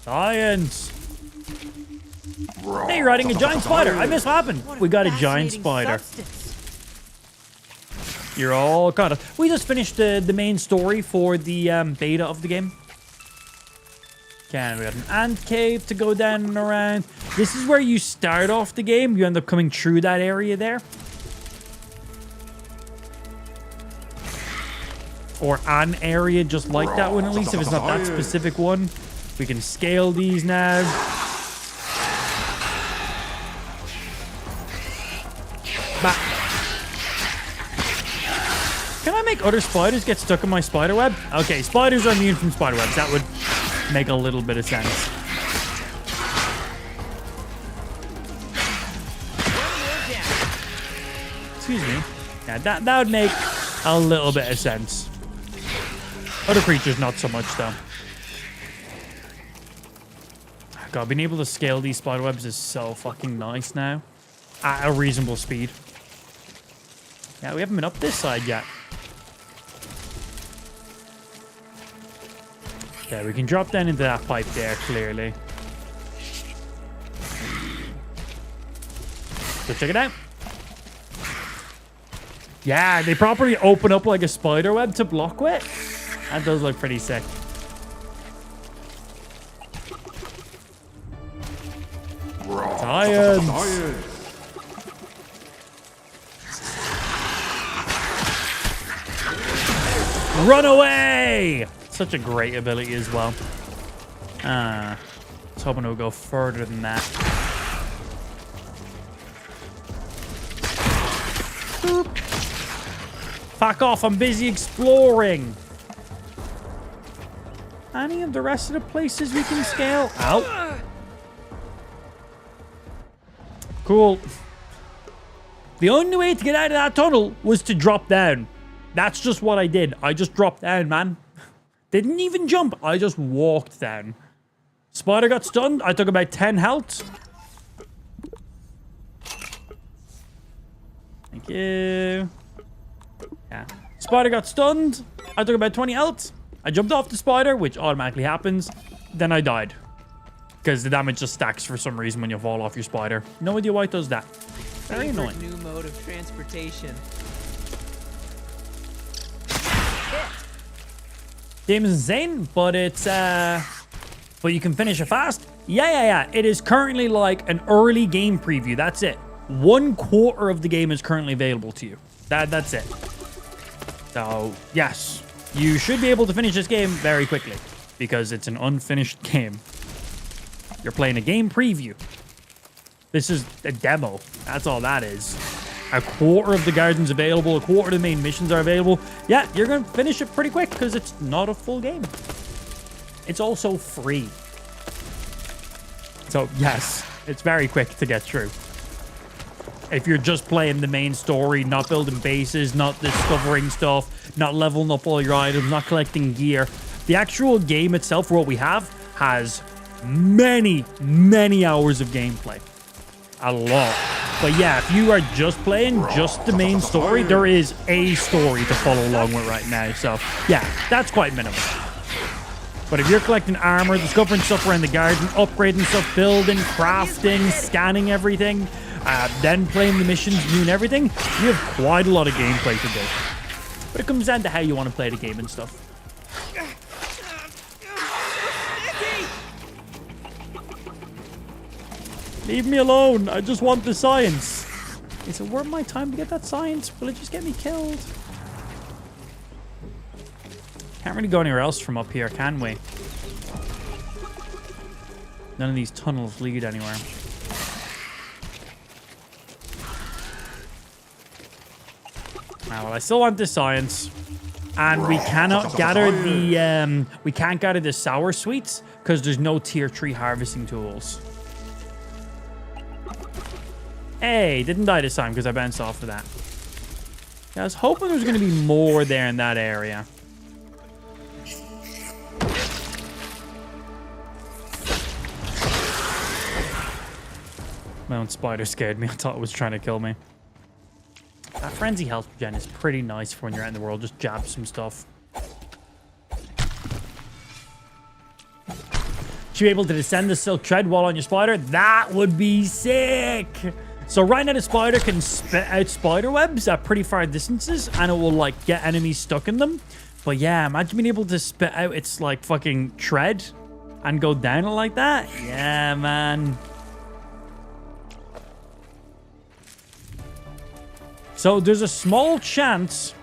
Science. Hey, you're riding a giant spider. I missed what happened. We got a giant spider. You're all caught up. We just finished the main story for the beta of the game. Okay, we got an ant cave to go down and around. This is where you start off the game. You end up coming through that area there. Or an area just like that one, at least, if it's not that specific one. We can scale these now. Back. Can I make other spiders get stuck in my spider web? Okay, spiders are immune from spider webs. That would make a little bit of sense. Excuse me. Yeah, that would make a little bit of sense. Other creatures, not so much, though. God, being able to scale these spider webs is so fucking nice now. At a reasonable speed. Yeah, we haven't been up this side yet. Okay, we can drop down into that pipe there, clearly. So check it out. Yeah, they properly open up like a spider web to block with. That does look pretty sick. Science. Run away! Such a great ability as well. I was hoping it would go further than that. Boop. Fuck off, I'm busy exploring. Any of the rest of the places we can scale? Ow. Cool. The only way to get out of that tunnel was to drop down. That's just what I did. I just dropped down, man. Didn't even jump. I just walked down. Spider got stunned. I took about 10 health. Thank you. Yeah. Spider got stunned. I took about 20 health. I jumped off the spider, which automatically happens. Then I died. Because the damage just stacks for some reason when you fall off your spider. No idea why it does that. Very annoying. New mode of transportation. Game is insane, but it's but you can finish it fast. Yeah. It is currently like an early game preview. That's it. 1/4 of the game is currently available to you. That's it. So yes, you should be able to finish this game very quickly because it's an unfinished game. You're playing a game preview. This is a demo. That's all that is. 1/4 of the gardens available. 1/4 of the main missions are available. Yeah, you're going to finish it pretty quick because it's not a full game. it's also free. So, yes, it's very quick to get through. If you're just playing the main story, not building bases, not discovering stuff, not leveling up all your items, not collecting gear, the actual game itself, what we have, has many, many hours of gameplay. A lot. But yeah, if you are just playing just the main story, there is a story to follow along with right now. So yeah, that's quite minimal. But if you're collecting armor, discovering stuff around the garden, upgrading stuff, building, crafting, scanning everything, then playing the missions, doing everything, you have quite a lot of gameplay to do. But it comes down to how you want to play the game and stuff. Leave me alone. I just want the science. Is it worth my time to get that science? Will it just get me killed? Can't really go anywhere else from up here, can we? None of these tunnels lead anywhere. Well, I still want the science. And we cannot gather the, we can't gather the sour sweets because there's no tier 3 harvesting tools. Hey, didn't die this time because I bounced off of that. Yeah, I was hoping there was going to be more there in that area. My own spider scared me. I thought it was trying to kill me. That frenzy health regen is pretty nice for when you're out in the world. Just jab some stuff. Should you be able to descend the silk tread while on your spider? That would be sick! So right now the spider can spit out spider webs at pretty far distances and it will like get enemies stuck in them. But yeah, imagine being able to spit out its like fucking tread and go down it like that. Yeah, man. So there's a small chance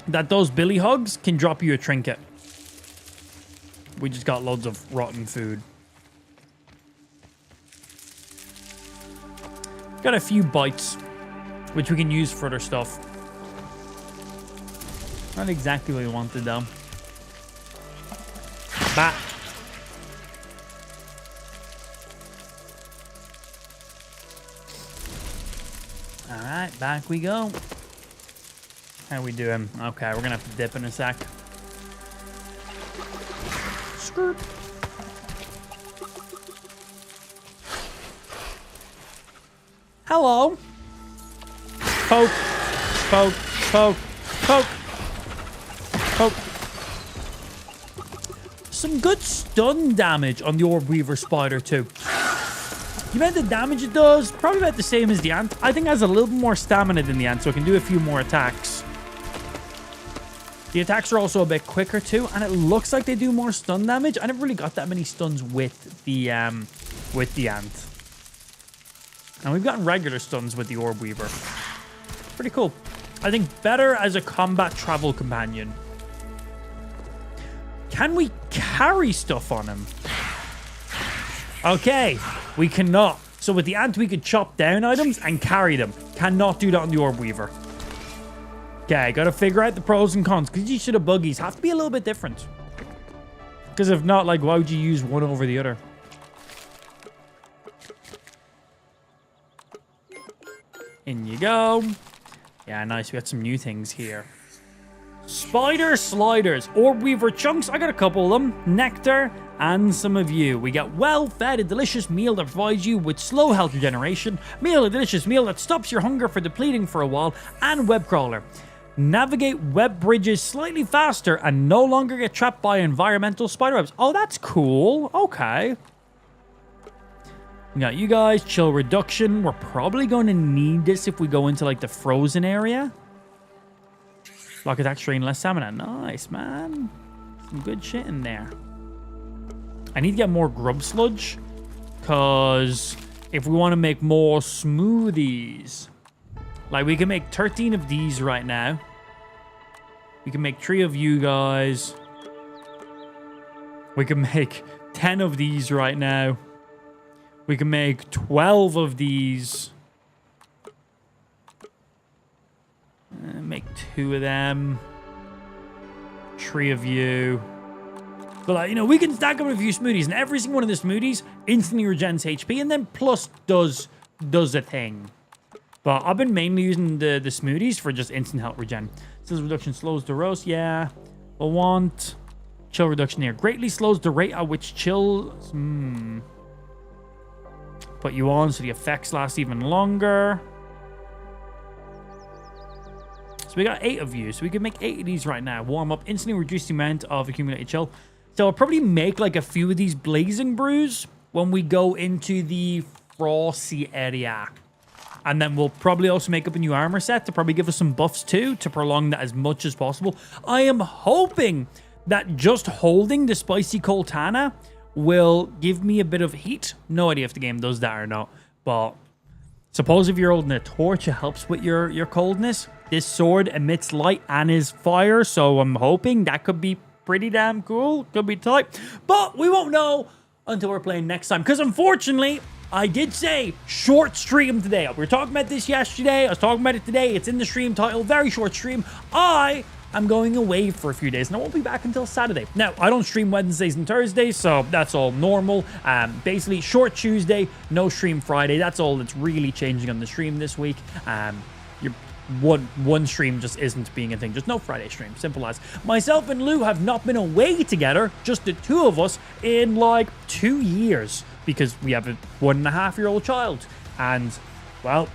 that those billy hugs can drop you a trinket. We just got loads of rotten food. Got a few bites, which we can use for other stuff. Not exactly what we wanted, though. Bat. Alright, back we go. How we doing? Okay, we're gonna have to dip in a sec. Skirt. Hello. Poke. Poke. Poke. Poke. Poke. Some good stun damage on the Orb Weaver Spider too. The amount of damage it does, probably about the same as the ant. I think it has a little bit more stamina than the ant, so it can do a few more attacks. The attacks are also a bit quicker too, and it looks like they do more stun damage. I never really got that many stuns with the ant. And we've gotten regular stuns with the Orb Weaver. Pretty cool. I think better as a combat travel companion. Can we carry stuff on him? Okay, we cannot. So with the ant, we could chop down items and carry them. Cannot do that on the Orb Weaver. Okay, gotta figure out the pros and cons, because each of the buggies have to be a little bit different. Because if not, like, why would you use one over the other? In you go. Yeah, nice. We got some new things here. Spider sliders. Orb Weaver chunks. I got a couple of them. Nectar and some of you. We got well-fed, a delicious meal that provides you with slow health regeneration. Meal, a delicious meal that stops your hunger for depleting for a while. And web crawler. Navigate web bridges slightly faster and no longer get trapped by environmental spider webs. Oh, that's cool. Okay. We got you guys, chill reduction. We're probably going to need this if we go into like the frozen area. Block attack strain, less stamina. Nice, man. Some good shit in there. I need to get more grub sludge because if we want to make more smoothies, like we can make 13 of these right now. We can make 3 of you guys. We can make 10 of these right now. We can make 12 of these. Make 2 of them. 3 of you. But, like, you know, we can stack up a few smoothies, and every single one of the smoothies instantly regens HP, and then plus does a thing. But I've been mainly using the smoothies for just instant health regen. Sizzle reduction slows the roast, yeah. I want chill reduction here. Greatly slows the rate at which chills. Put you on so the effects last even longer. So we got 8 of you, so we can make 8 of these right now. Warm up, instantly reduce the amount of accumulated chill. So I'll probably make like a few of these blazing brews when we go into the frosty area. And then we'll probably also make up a new armor set to probably give us some buffs too, to prolong that as much as possible. I am hoping that just holding the spicy cold Tana will give me a bit of heat. No idea if the game does that or not, but suppose if you're holding a torch, it helps with your coldness. This sword emits light and is fire, so I'm hoping that could be pretty damn cool. Could be tight, but we won't know until we're playing next time, because unfortunately, I did say short stream today. We were talking about this yesterday. I was talking about it today. It's in the stream title. Very short stream. I'm going away for a few days, and I won't be back until Saturday. Now, I don't stream Wednesdays and Thursdays, so that's all normal. Basically, short Tuesday, no stream Friday. That's all that's really changing on the stream this week. Your one stream just isn't being a thing. Just no Friday stream. Simple as. Myself and Lou have not been away together, just the two of us, in like 2 years, because we have a 1.5-year-old child. And, well,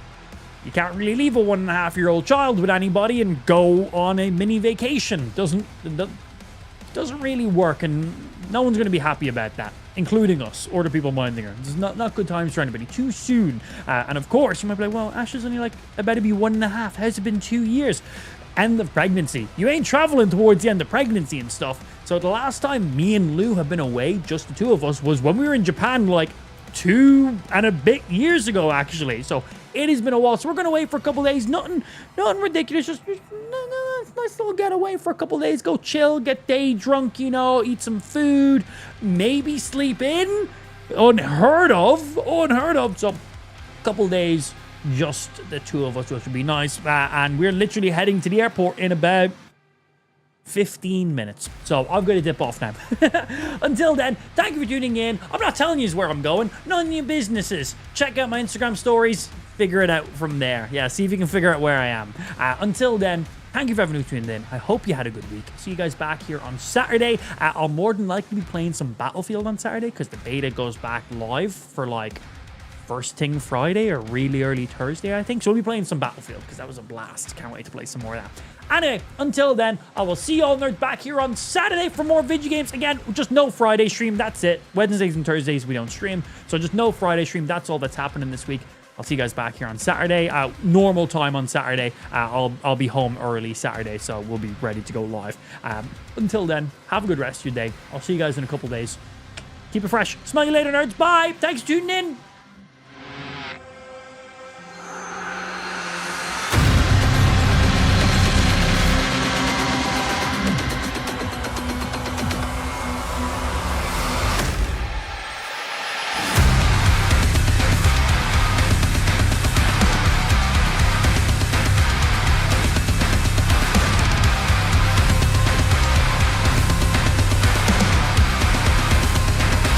you can't really leave a 1.5-year-old child with anybody and go on a mini vacation. Doesn't really work, and no one's going to be happy about that, including us or the people minding her. It's not good times for anybody. Too soon. And of course, you might be like, well, Ash is only like about to be 1.5. How's it been 2 years? End of pregnancy. You ain't traveling towards the end of pregnancy and stuff. So the last time me and Lou have been away, just the two of us, was when we were in Japan like 2 and a bit years ago, actually. So it has been a while. So we're going to wait for a couple days. Nothing ridiculous. Just nice little getaway for a couple days. Go chill, get day drunk, you know, eat some food, maybe sleep in. Unheard of. So a couple days, just the two of us, which would be nice. And we're literally heading to the airport in about 15 minutes. So I've got to dip off now. Until then, thank you for tuning in. I'm not telling you where I'm going. None of your businesses. Check out my Instagram stories. Figure it out from there. Yeah, see if you can figure out where I am. Until then, thank you for everyone who tuned in. I hope you had a good week. See you guys back here on Saturday. I'll more than likely be playing some Battlefield on Saturday, because the beta goes back live for like first thing Friday or really early Thursday, I think. So we'll be playing some Battlefield, because that was a blast. Can't wait to play some more of that. Anyway, until then, I will see you all nerds back here on Saturday for more video games. Again, just no Friday stream. That's it. Wednesdays and Thursdays we don't stream. So just no Friday stream. That's all that's happening this week. I'll see you guys back here on Saturday. Normal time on Saturday. I'll be home early Saturday, so we'll be ready to go live. Until then, have a good rest of your day. I'll see you guys in a couple days. Keep it fresh. Smell you later, nerds. Bye. Thanks for tuning in.